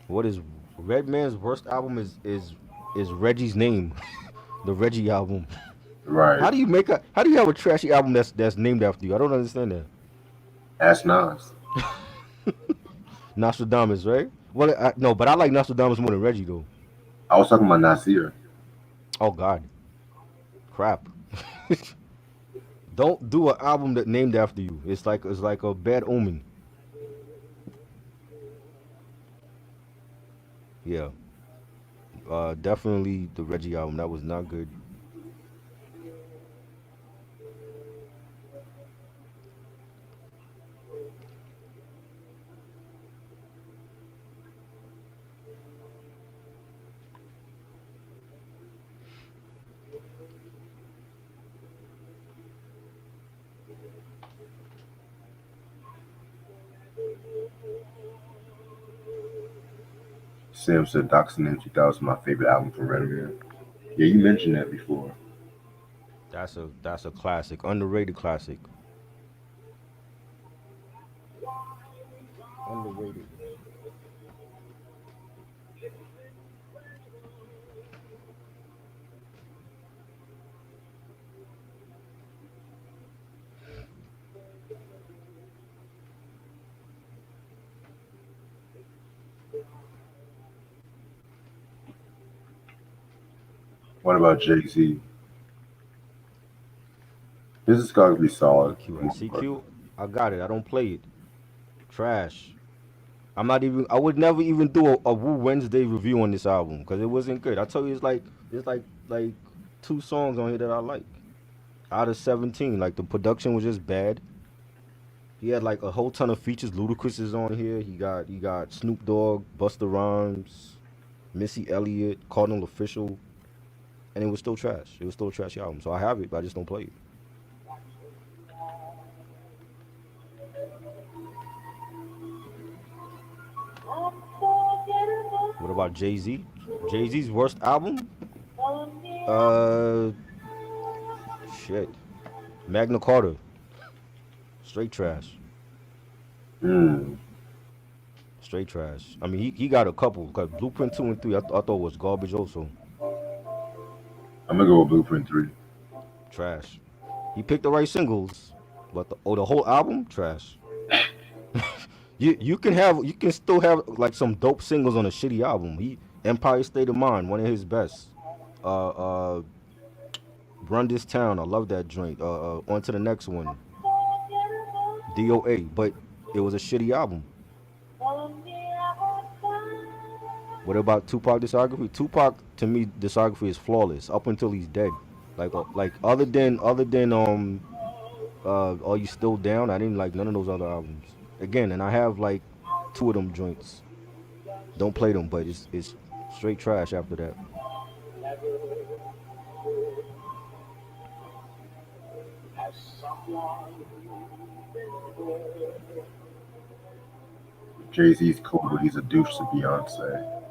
what is Redman's worst album is Reggie's Name, the Reggie album. Right. How do you have a trashy album that's named after you? I don't understand that. Ask Nas. Nostradamus, right? Well, no, but I like Nostradamus more than Reggie though. I was talking about Nasir. Oh God, crap! Don't do an album that named after you. It's like a bad omen. Yeah, definitely the Reggie album. That was not good. Sam said Doxin in 2000 my favorite album from Redman. Yeah, you mentioned that before. That's a classic, underrated classic. Underrated. What about Jay-Z? His is gotta be solid for CQ. the most part. CQ. I got it. I don't play it. Trash. I'm not even. I would never even do a Woo Wednesday review on this album because it wasn't good. I tell you, it's like two songs on here that I like out of 17. Like the production was just bad. He had like a whole ton of features. Ludacris is on here. He got Snoop Dogg, Busta Rhymes, Missy Elliott, Cardinal Official, and it was still trash. It was still a trashy album. So I have it, but I just don't play it. What about Jay Z? Jay Z's worst album? Uh, shit. Magna Carta, straight trash. Hmm. Straight trash. I mean, he got a couple. Cause Blueprint 2 and 3, I thought was garbage also. I'm gonna go with Blueprint 3. Trash. He picked the right singles, but the whole album trash. You can still have like some dope singles on a shitty album. Empire State of Mind, one of his best. Uh, uh, Run This Town, I love that joint. On to the next one, DOA, but it was a shitty album. What about Tupac discography? Tupac to me discography is flawless up until he's dead. Like other than Are You Still Down? I didn't like none of those other albums. Again, and I have like two of them joints. Don't play them, but it's straight trash after that. Jay-Z's cool, but he's a douche to Beyonce.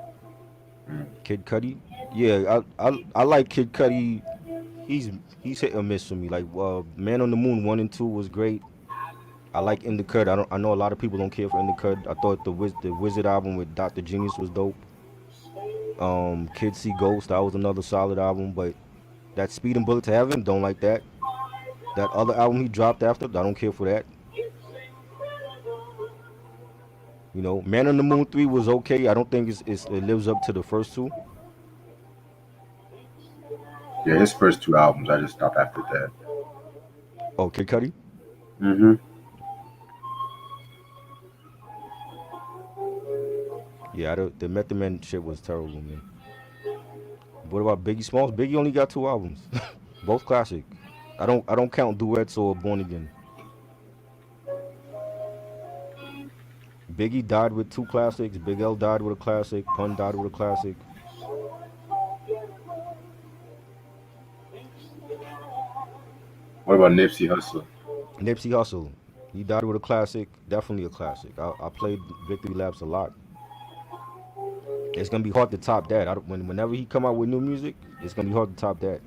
Mm. Kid Cudi. Yeah, I like Kid Cudi. He's he's hit or miss for me. Like Man on the Moon 1 and 2 was great. I like In the Cut. I know a lot of people don't care for In the Cut. I thought the Wizard album with Dr. Genius was dope. Kids See Ghost, that was another solid album, but that Speed and Bullet to Heaven, don't like that. That other album he dropped after, I don't care for that. Man on the Moon 3 was okay. I don't think it lives up to the first two. Yeah, his first two albums, I just stopped after that. Oh, Kid Cudi? Mm-hmm. Yeah, the Method Man shit was terrible, man. What about Biggie Smalls? Biggie only got two albums, both classic. I don't count duets or Born Again. Biggie died with two classics. Big L died with a classic. Pun died with a classic. What about Nipsey Hussle? Nipsey Hussle, he died with a classic. Definitely a classic. I played Victory Laps a lot. It's gonna be hard to top that. Whenever he come out with new music, it's gonna be hard to top that.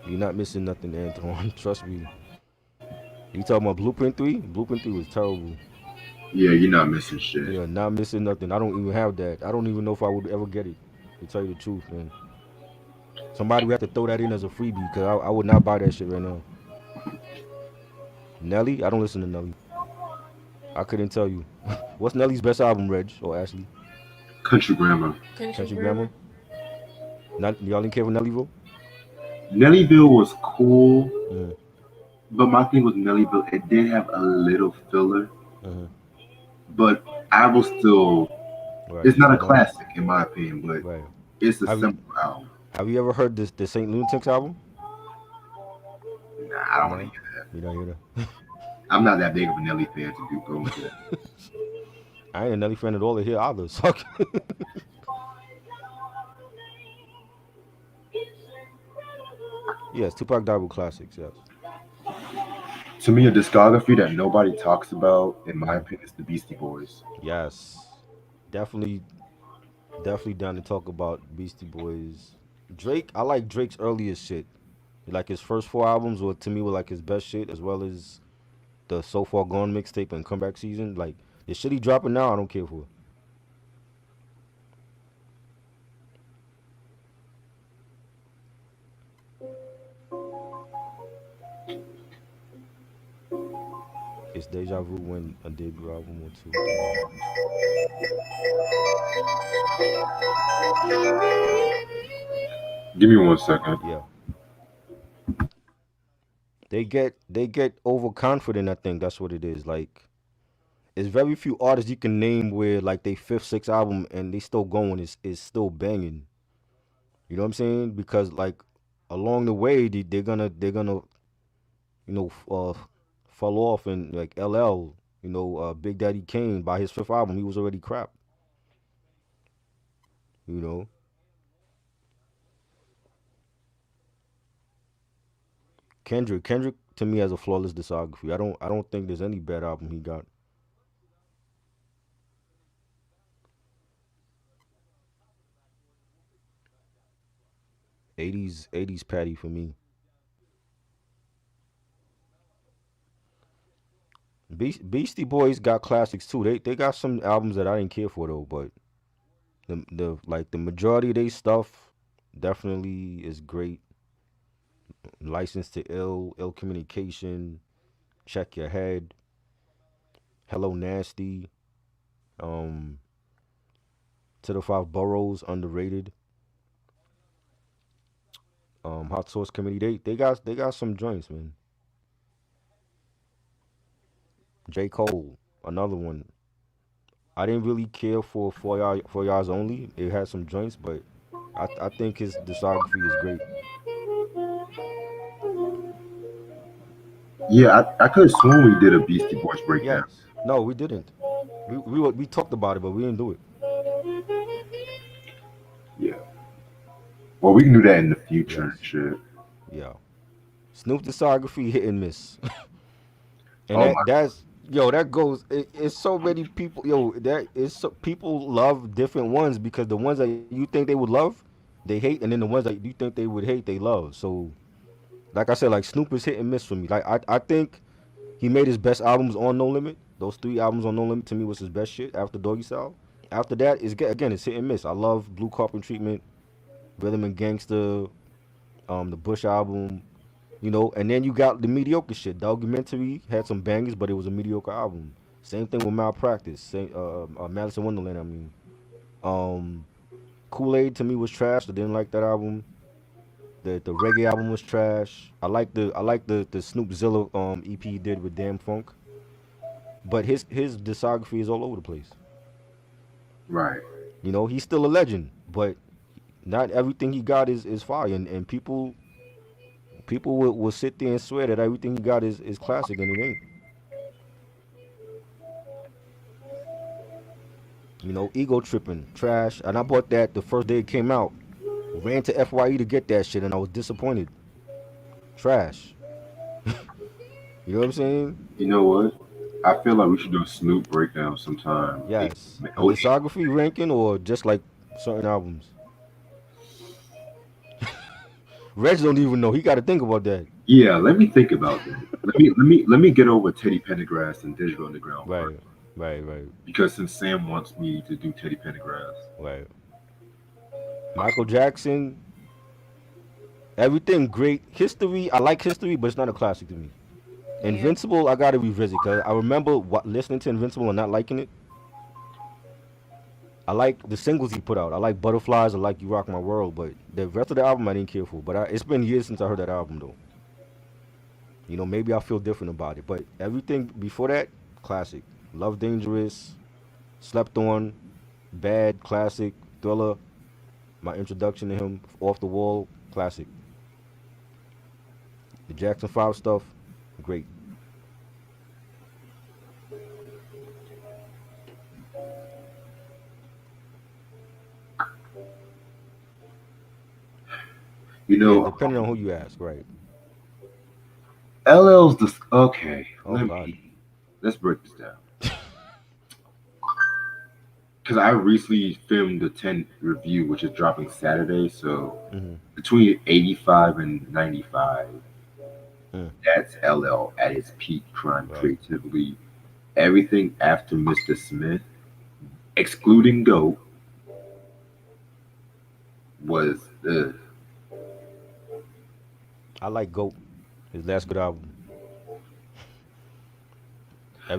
You're not missing nothing, Antoine. Trust me. You talking about Blueprint 3? Blueprint 3 was terrible. Yeah, you're not missing shit. Yeah, not missing nothing. I don't even have that. I don't even know if I would ever get it. To tell you the truth, man. Somebody would have to throw that in as a freebie because I would not buy that shit right now. Nelly? I don't listen to Nelly. I couldn't tell you. What's Nelly's best album, Reg or Ashley? Country Grammar. Country Country Grammar? Grammar. Not y'all didn't care for Nellyville? Nellyville was cool, Mm-hmm. but my thing with Nellyville, it did have a little filler, Mm-hmm. but I will still. Right. It's You not a still don't? classic in my opinion, but Right. it's a Have you simple album. have you ever heard the Saint Lunatics album? Nah, I don't want to No. hear that. You don't hear that? I'm not that big of a Nelly fan to do go into that. I ain't a Nelly fan at all to hear either. So yes, Tupac died with classics. Yes. To me, a discography that nobody talks about, in my Mm-hmm. opinion, is the Beastie Boys. Yes. Definitely, definitely down to talk about Beastie Boys. Drake, I like Drake's earliest shit. Like his first four albums were to me were like his best shit, as well as the So Far Gone mixtape and Comeback Season. Like the shit he dropping now, I don't care for. It's Deja Vu when a debut album or two, three. Give me 1 second. Yeah, they get overconfident. I think that's what it is. Like, it's very few artists you can name where like they fifth, sixth album and they still going is still banging. You know what I'm saying? Because like along the way they're gonna you know fall off and like LL. Big Daddy Kane by his fifth album he was already crap. You know, Kendrick to me has a flawless discography. I don't think there's any bad album he got. 80s Patty for me. Beastie Boys got classics too. They got some albums that I didn't care for though, but the majority of their stuff definitely is great. License to Ill Communication, Check Your Head, Hello Nasty, um, To the Five Boroughs, underrated. Hot Sauce Committee, they got some joints, man. J. Cole, another one. I didn't really care for 4 Yards Only. It had some joints, but I think his discography is great. Yeah, I could have sworn we did a Beastie Boys breakdown. Yes. No, we didn't. We talked about it, but we didn't do it. Yeah. Well, we can do that in the future and Yes. shit. Yeah. Snoop discography hit and miss. And Oh my, that's yo, that goes. It's so many people. Yo, that is so people love different ones because the ones that you think they would love, they hate, and then the ones that you think they would hate, they love. So, like I said, like Snoop is hit and miss for me. Like I think he made his best albums on No Limit. Those three albums on No Limit to me was his best shit after Doggy Style. After that, is again it's hit and miss. I love Blue Carpet Treatment, Rhythm and Gangster, the Bush album, and then you got the mediocre shit. Documentary had some bangers, but it was a mediocre album. Same thing with Malpractice. Same, Malice in Wonderland. I mean, um, Kool Aid to me was trash. I didn't like that album. The reggae album was trash. I like the Snoop Zilla EP he did with Damn Funk, but his discography is all over the place. right. He's still a legend, but not everything he got is fire, and people will sit there and swear that everything he got is classic, and it ain't. Ego tripping, trash. And I bought that the first day it came out. Ran to FYE to get that shit, and I was disappointed. Trash. You know what I'm saying? You know what? I feel like we should do a Snoop breakdown sometime. Yes. A Oh, discography ranking or just like certain albums? Reg don't even know. He got to think about that. yeah. Let me think about that. Let me get over Teddy Pendergrass and Digital Underground first, Right. Right. Right. because since Sam wants me to do Teddy Pendergrass, Right. Michael Jackson. Everything great. History. I like history, but it's not a classic to me. Yeah. Invincible. I got to revisit because I remember listening to Invincible and not liking it. I like the singles he put out. I like Butterflies. I like You Rock My World, but the rest of the album I didn't care for. But it's been years since I heard that album though. Maybe I feel different about it. But everything before that, classic. Love Dangerous, Slept On, Bad, classic. Thriller, my introduction to him, Off the Wall, classic. The Jackson 5 stuff, great. you Yeah, know, depending on who you ask, right? LL's the okay. Oh God. Let's break this down because I recently filmed the 10 review, which is dropping Saturday. So Mm-hmm. between 85 and 95, Mm, that's LL at its peak crime right. creatively. Everything after Mr. Smith, excluding Go, was I like Goat. His last good album.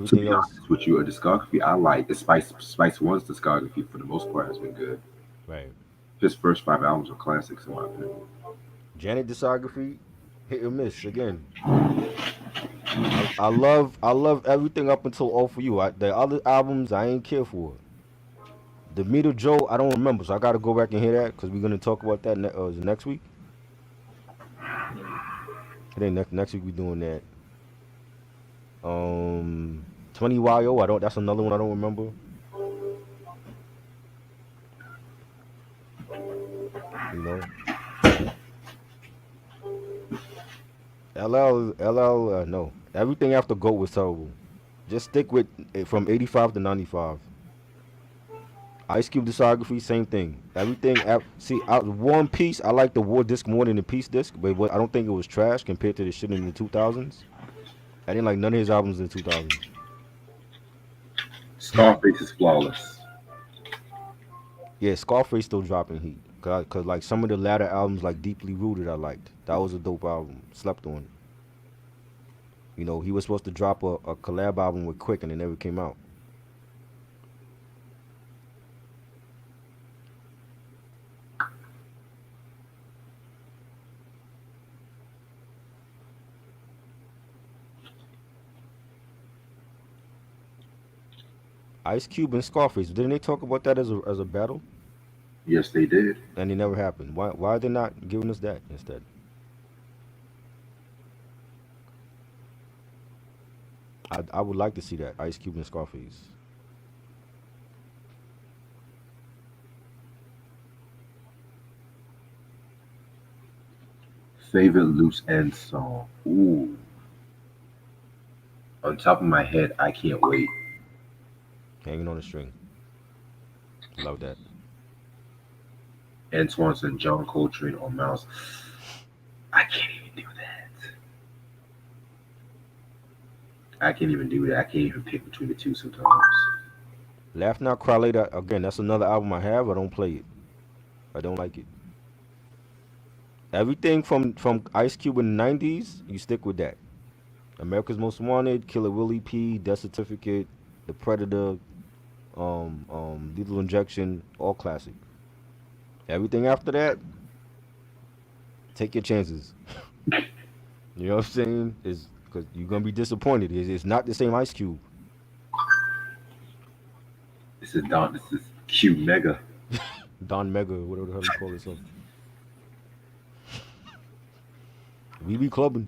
to Everything be else, honest with you, a discography I like. The Spice One's discography for the most part has been good. right. His first five albums are classics in my opinion. Janet discography, hit or miss again. I love everything up until All For You. The other albums I ain't care for. The Meter Joe I don't remember, so I got to go back and hear that because we're gonna talk about that is it next week. I think next week we doing that. 20 YO. I don't. That's another one I don't remember. You know, LL. No, everything after Goat was terrible. Just stick with it from 85 to 95. Ice Cube discography, same thing. Everything. See, War and Peace. I like the War disc more than the Peace disc, but I don't think it was trash compared to the shit in the 2000s. I didn't like none of his albums in the 2000s. Scarface is flawless. Yeah, Scarface still dropping heat. Cause like some of the latter albums, like Deeply Rooted, I liked. That was a dope album. Slept on. He was supposed to drop a collab album with Quick, and it never came out. Ice Cube and Scarface, didn't they talk about that as a battle? Yes, they did. And it never happened. Why are they not giving us that instead? I would like to see that Ice Cube and Scarface. Favorite loose end song. Ooh, On top of my head, I can't wait. Hanging on a string. Love that. Antoine and John Coltrane or Miles. I can't even do that. I can't even do that. I can't even pick between the two sometimes. Laugh Now, Cry Later. Again, that's another album I have. I don't play it. I don't like it. Everything from Ice Cube in the '90s, you stick with that. America's Most Wanted, Killer Willie P, Death Certificate, The Predator, Lethal Injection, all classic. Everything after that, take your chances. You know what I'm saying? Is because you're gonna be disappointed. It's not the same Ice Cube. This is Don. This is Q Mega. Don Mega, whatever the hell you call it. We be clubbing.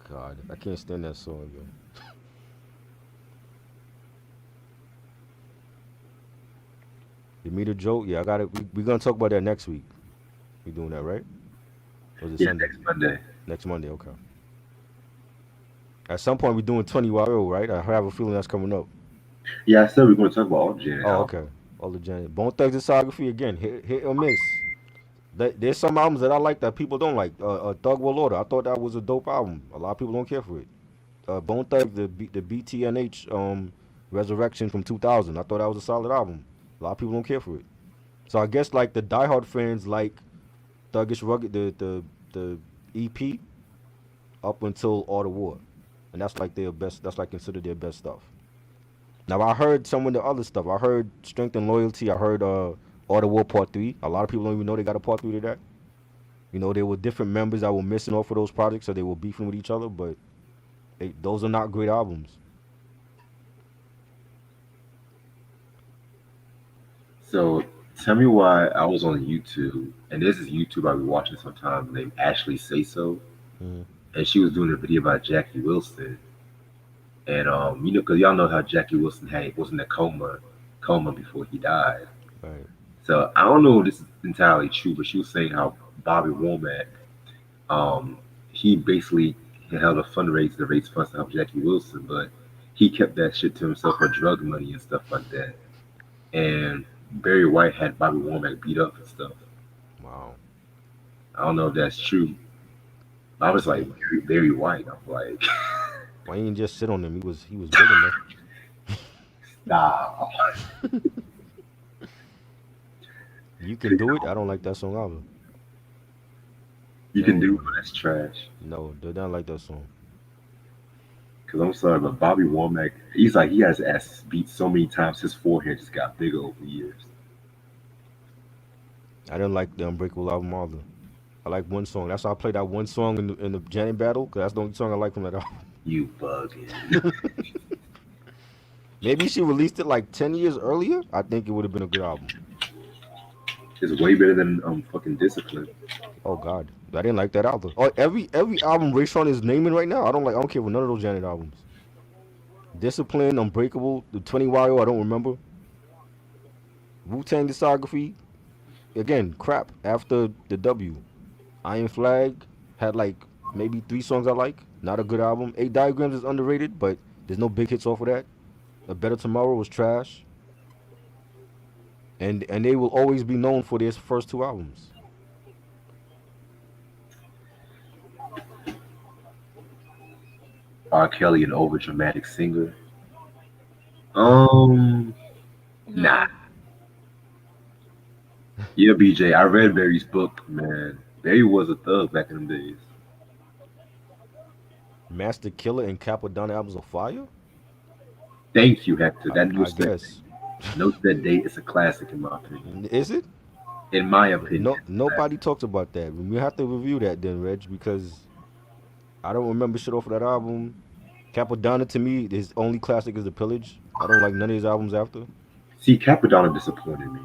God, I can't stand that song, yo. You meet a joke? Yeah, I got it. We gonna talk about that next week. We doing that, right? Or is it Yeah, Sunday? next Monday. Next Monday, okay. At some point, we doing 20YO, right? I have a feeling that's coming up. Yeah, I said we're going to talk about all Janet Oh, albums. okay. All the Janet. Bone Thugs discography again. Hit or miss. There's some albums that I like that people don't like. Thug Will Order. I thought that was a dope album. A lot of people don't care for it. Bone Thugs, the BTNH Resurrection from 2000. I thought that was a solid album. A lot of people don't care for it. So I guess like the diehard fans like Thuggish Rugged, the EP up until All the War, and that's like their best. That's like considered their best stuff. Now I heard some of the other stuff. I heard Strength and Loyalty. I heard All the War Part 3. A lot of people don't even know they got a Part 3 to that. You know, there were different members that were missing off of those projects, so they were beefing with each other. But those are not great albums. So tell me why I was on YouTube, and this is YouTube I be watching sometimes, named Ashley Say So, Hmm. and she was doing a video about Jackie Wilson, and because y'all know how Jackie Wilson was in a coma before he died. Right. So I don't know if this is entirely true, but she was saying how Bobby Womack, um, he basically held a fundraiser to raise funds to help Jackie Wilson, but he kept that shit to himself for drug money and stuff like that. And Barry White had Bobby Womack beat up and stuff. Wow. I don't know if that's true. I was like Barry White. I'm like, Why you didn't just sit on him? He was big enough. nah, You can do it. I don't like that song either. you can Hell do it, no. but that's trash. No, they don't like that song. Cause I'm sorry, but Bobby Womack, he's like he has his ass beat so many times, his forehead just got bigger over the years. I didn't like the Unbreakable album either. I like one song. That's why I played that one song in the Janet battle, because that's the only song I like from that album. You bugging. Maybe she released it like 10 years earlier. I think it would have been a good album. It's way better than fucking Discipline. Oh God, I didn't like that album. Oh, every album Rayshawn is naming right now, I don't like. I don't care for none of those Janet albums. Discipline, Unbreakable, the 20YO, I don't remember. Wu Tang discography, again, crap. After the W, Iron Flag had like maybe three songs I like. Not a good album. Eight Diagrams is underrated, but there's no big hits off of that. A Better Tomorrow was trash, and they will always be known for their first two albums. R. Kelly, an over dramatic singer. Um, nah. No. Yeah, BJ, I read Barry's book, man. Barry was a thug back in the days. Master Killer and Capadonna albums of fire. Thank you, Hector. That I notes that guess. notes that date is a classic in my opinion. Is it? In my opinion, No, nobody talks about that. We have to review that then, Reg, because I don't remember shit off of that album. Capadonna to me, his only classic is The Pillage. I don't like none of his albums after. see, Capadonna disappointed me.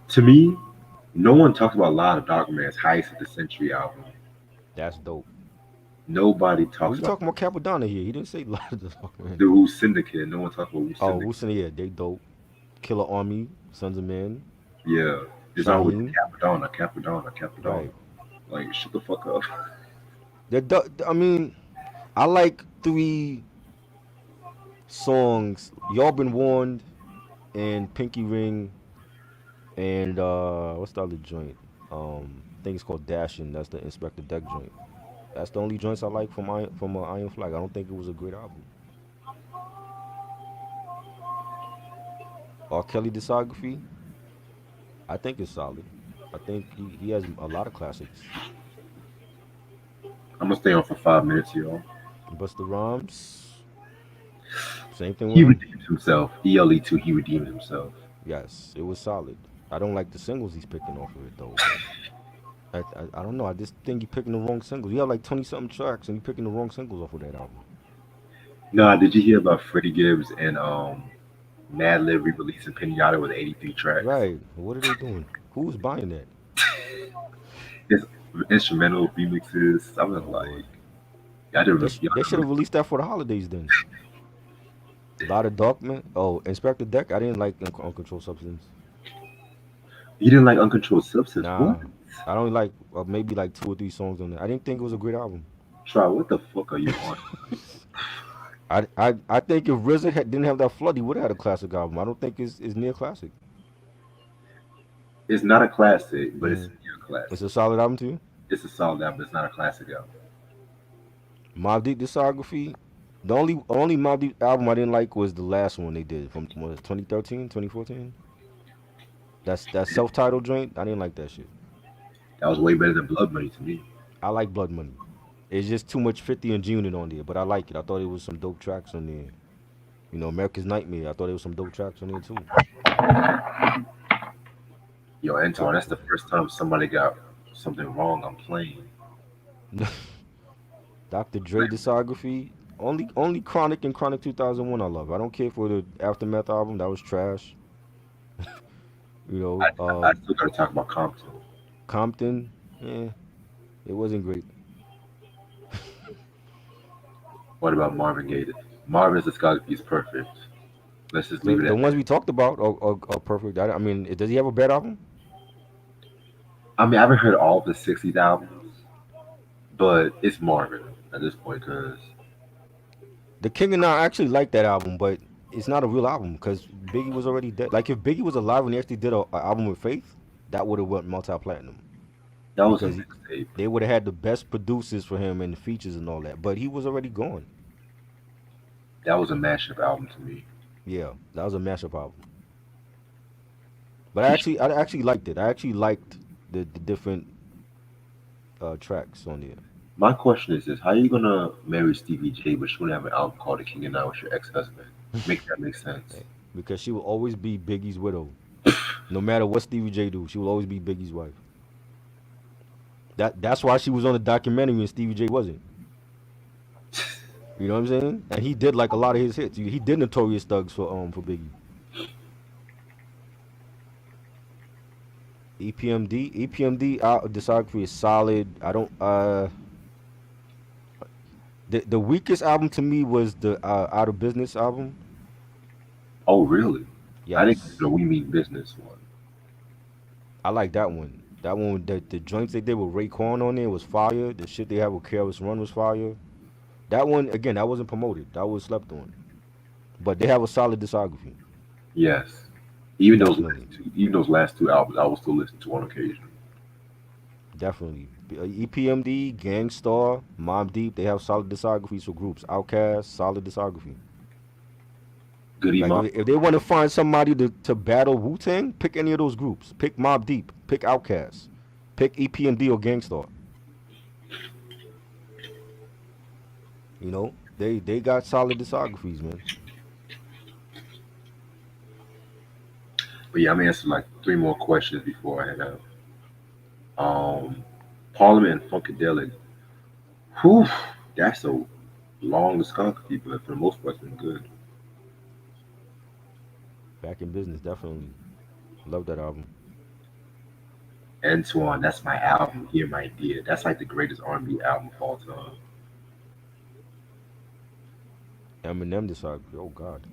To me, no one talks about a lot of Dark Man's Heist of the Century album. That's dope. Nobody We talks about talking about Capadonna here. He didn't say a lot of the fuck, man. the Who Syndicate. No one talks about Who Oh, Syndicate. Wusin, yeah, they dope. Killer Army, Sons of Men, Yeah, it's always Shaheem. Capadonna, Capadonna, Capadonna. Right. Like, shut the fuck up. I mean, I like three songs. Y'all been warned and Pinky Ring and what's the other joint? I think it's called Dashin'. That's the Inspector Deck joint. That's the only joints I like from Iron Flag. I don't think it was a great album. R. Kelly discography, I think it's solid. I think he has a lot of classics. I'm gonna stay on for 5 minutes, y'all. Busta Rhymes, same thing with He him. redeemed himself. ELE2, he redeemed himself. Yes, it was solid. I don't like the singles he's picking off of it though, but I don't know. I just think he picking the wrong singles. He have like 20 something tracks and he picking the wrong singles off of that album. Nah, did you hear about Freddie Gibbs and Madlib re-releasing Pinata with 83 tracks? Right. What are they doing? Who's buying that? It's instrumental remixes. I'm just Oh like, Lord. y'all They didn't should really, have released that for the holidays then. A lot of Darkman. Oh, Inspector Deck. I didn't like Uncontrolled Substance. you didn't like Uncontrolled Substance. What? Nah, I don't like maybe like two or three songs on there. I didn't think it was a great album. Try, what the fuck are you on? I think if RZA didn't have that flood, he would have had a classic album. I don't think it's near classic. It's not a classic, but it's Mm. a near It's classic. a solid album to you. It's a solid album. It's not a classic album. Mobb Deep discography. The only Mobb Deep album I didn't like was the last one they did from was it 2013, 2014. That's that self-titled joint. I didn't like that shit. That was way better than Blood Money to me. I like Blood Money. It's just too much 50 and G-Unit on there, but I like it. I thought it was some dope tracks on there. You know, America's Nightmare. I thought there was some dope tracks on there too. Yo, Antoine, Top that's the first time somebody got something wrong on playing. Dr. Dre discography. Only Chronic and Chronic 2001 I love. I don't care for the Aftermath album. That was trash. You know, I still gotta talk about Compton. Compton. Yeah, it wasn't great. What about Marvin Gaye? Marvin's discography is perfect. Let's just leave it The at ones that. we talked about are perfect. I mean, does he have a bad album? I mean, I haven't heard all of the '60s albums, but it's Marvin at this point because The King and I actually like that album, but it's not a real album because Biggie was already dead. Like if Biggie was alive and he actually did a album with Faith, that would have went multi-platinum that was a because mixtape. they would have had the best producers for him and the features and all that. But he was already gone. That was a mashup album to me. Yeah, that was a mashup album. But He, I actually liked it. I actually liked the different tracks on there. my question is this: how are you gonna marry Stevie J but you wanna have an album called The King and I with your ex-husband? Make that make sense? Hey, because she will always be Biggie's widow. No matter what Stevie J do, she will always be Biggie's wife. That's why she was on the documentary and Stevie J wasn't. You know what I'm saying? And he did like a lot of his hits. He did Notorious Thugs for Biggie. EPMD discography is solid. I don't the weakest album to me was the Out of Business album. Oh, really? I didn't Yes, know We Mean Business one. I like that one. That one, the joints they did with Raekwon on there was fire. The shit they had with Karis Run was fire. That one again, that wasn't promoted. That was slept on. But they have a solid discography. Yes. Definitely, Even those last two albums, I will still listen to on occasion. definitely. EPMD, Gangstar, Mobb Deep, they have solid discographies for groups. Outkast, solid discography. Goody Like Mob. if they want to find somebody to battle Wu Tang, pick any of those groups. Pick Mobb Deep. Pick Outkast. Pick EPMD or Gangstar. You know they got solid discographies, man. But yeah, I'm gonna answer like three more questions before I head out. Um, Parliament and Funkadelic. Whew, that's a long discography, but for the most part, it's been good. Back in business, definitely. Love that album. Antoine, that's my album. Hear My Dear. That's like the greatest R&B album of all time. Eminem discography. Oh God.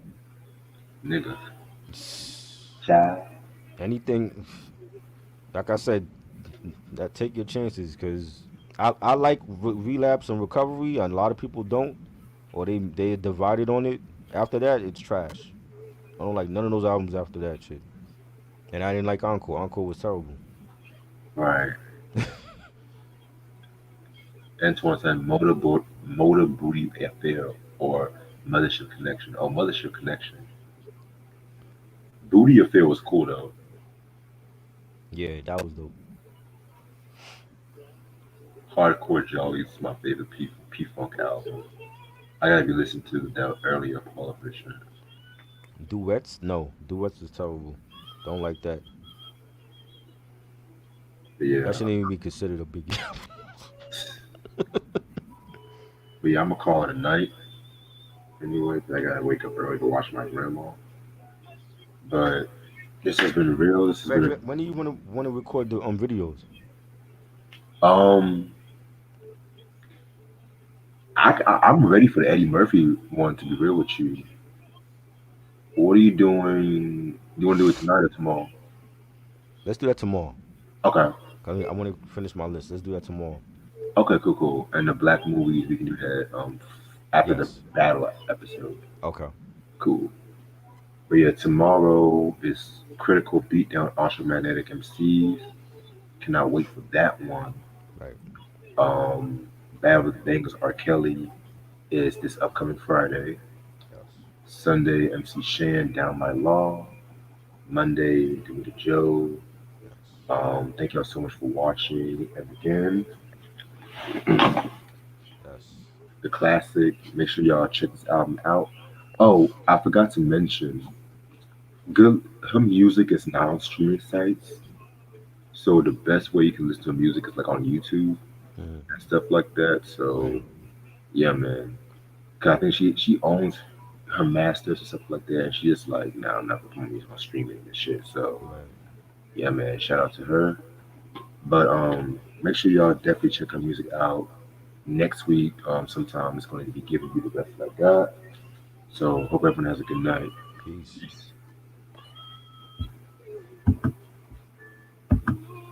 Nigga. Child. Anything, like I said, that take your chances, cause I like relapse and recovery, and a lot of people don't, or they divided on it. After that, it's trash. I don't like none of those albums after that shit. And I didn't like Encore. Encore was terrible. Right. Antoine said Motor Booty Affair or Mothership Connection. Oh, Mothership Connection. Booty Affair was cool though. Yeah, that was dope. Hardcore Jolly is my favorite P Funk album. I gotta be listening to that earlier Paula Fisher. Duets? No, duets is terrible. Don't like that. But That yeah, shouldn't even be considered a big. I'm gonna call it a night anyway. 'Cause I gotta wake up early to watch my grandma. But this has been real. This has been When do you want to record the videos? um. I'm ready for the Eddie Murphy one. To be real with you, what are you doing? You want to do it tonight or tomorrow? Let's do that tomorrow. Okay. 'Cause I want to finish my list. Let's do that tomorrow. Okay. Cool. Cool. And the black movies we can do that after the Yes. battle episode. Okay. Cool. But yeah, tomorrow is Critical Beatdown Ultramagnetic MCs. Cannot wait for that one. Right. Um, Battle of the Bangers R. Kelly is this upcoming Friday. Yes. Sunday, MC Shan, Down My Law. Monday, Do It to Joe. Yes. Thank y'all so much for watching. And again, Yes. the classic. Make sure y'all check this album out. Oh, I forgot to mention, good her music is not on streaming sites. So the best way you can listen to music is like on YouTube Hmm. and stuff like that. So Right. yeah, man. 'Cause I think she owns her masters and stuff like that. And she just like, nah, I'm not putting music on streaming and shit. So Right. yeah, man. Shout out to her. But make sure y'all definitely check her music out. Next week, sometime it's going to be giving you the best I got. So hope everyone has a good night. Peace. Peace.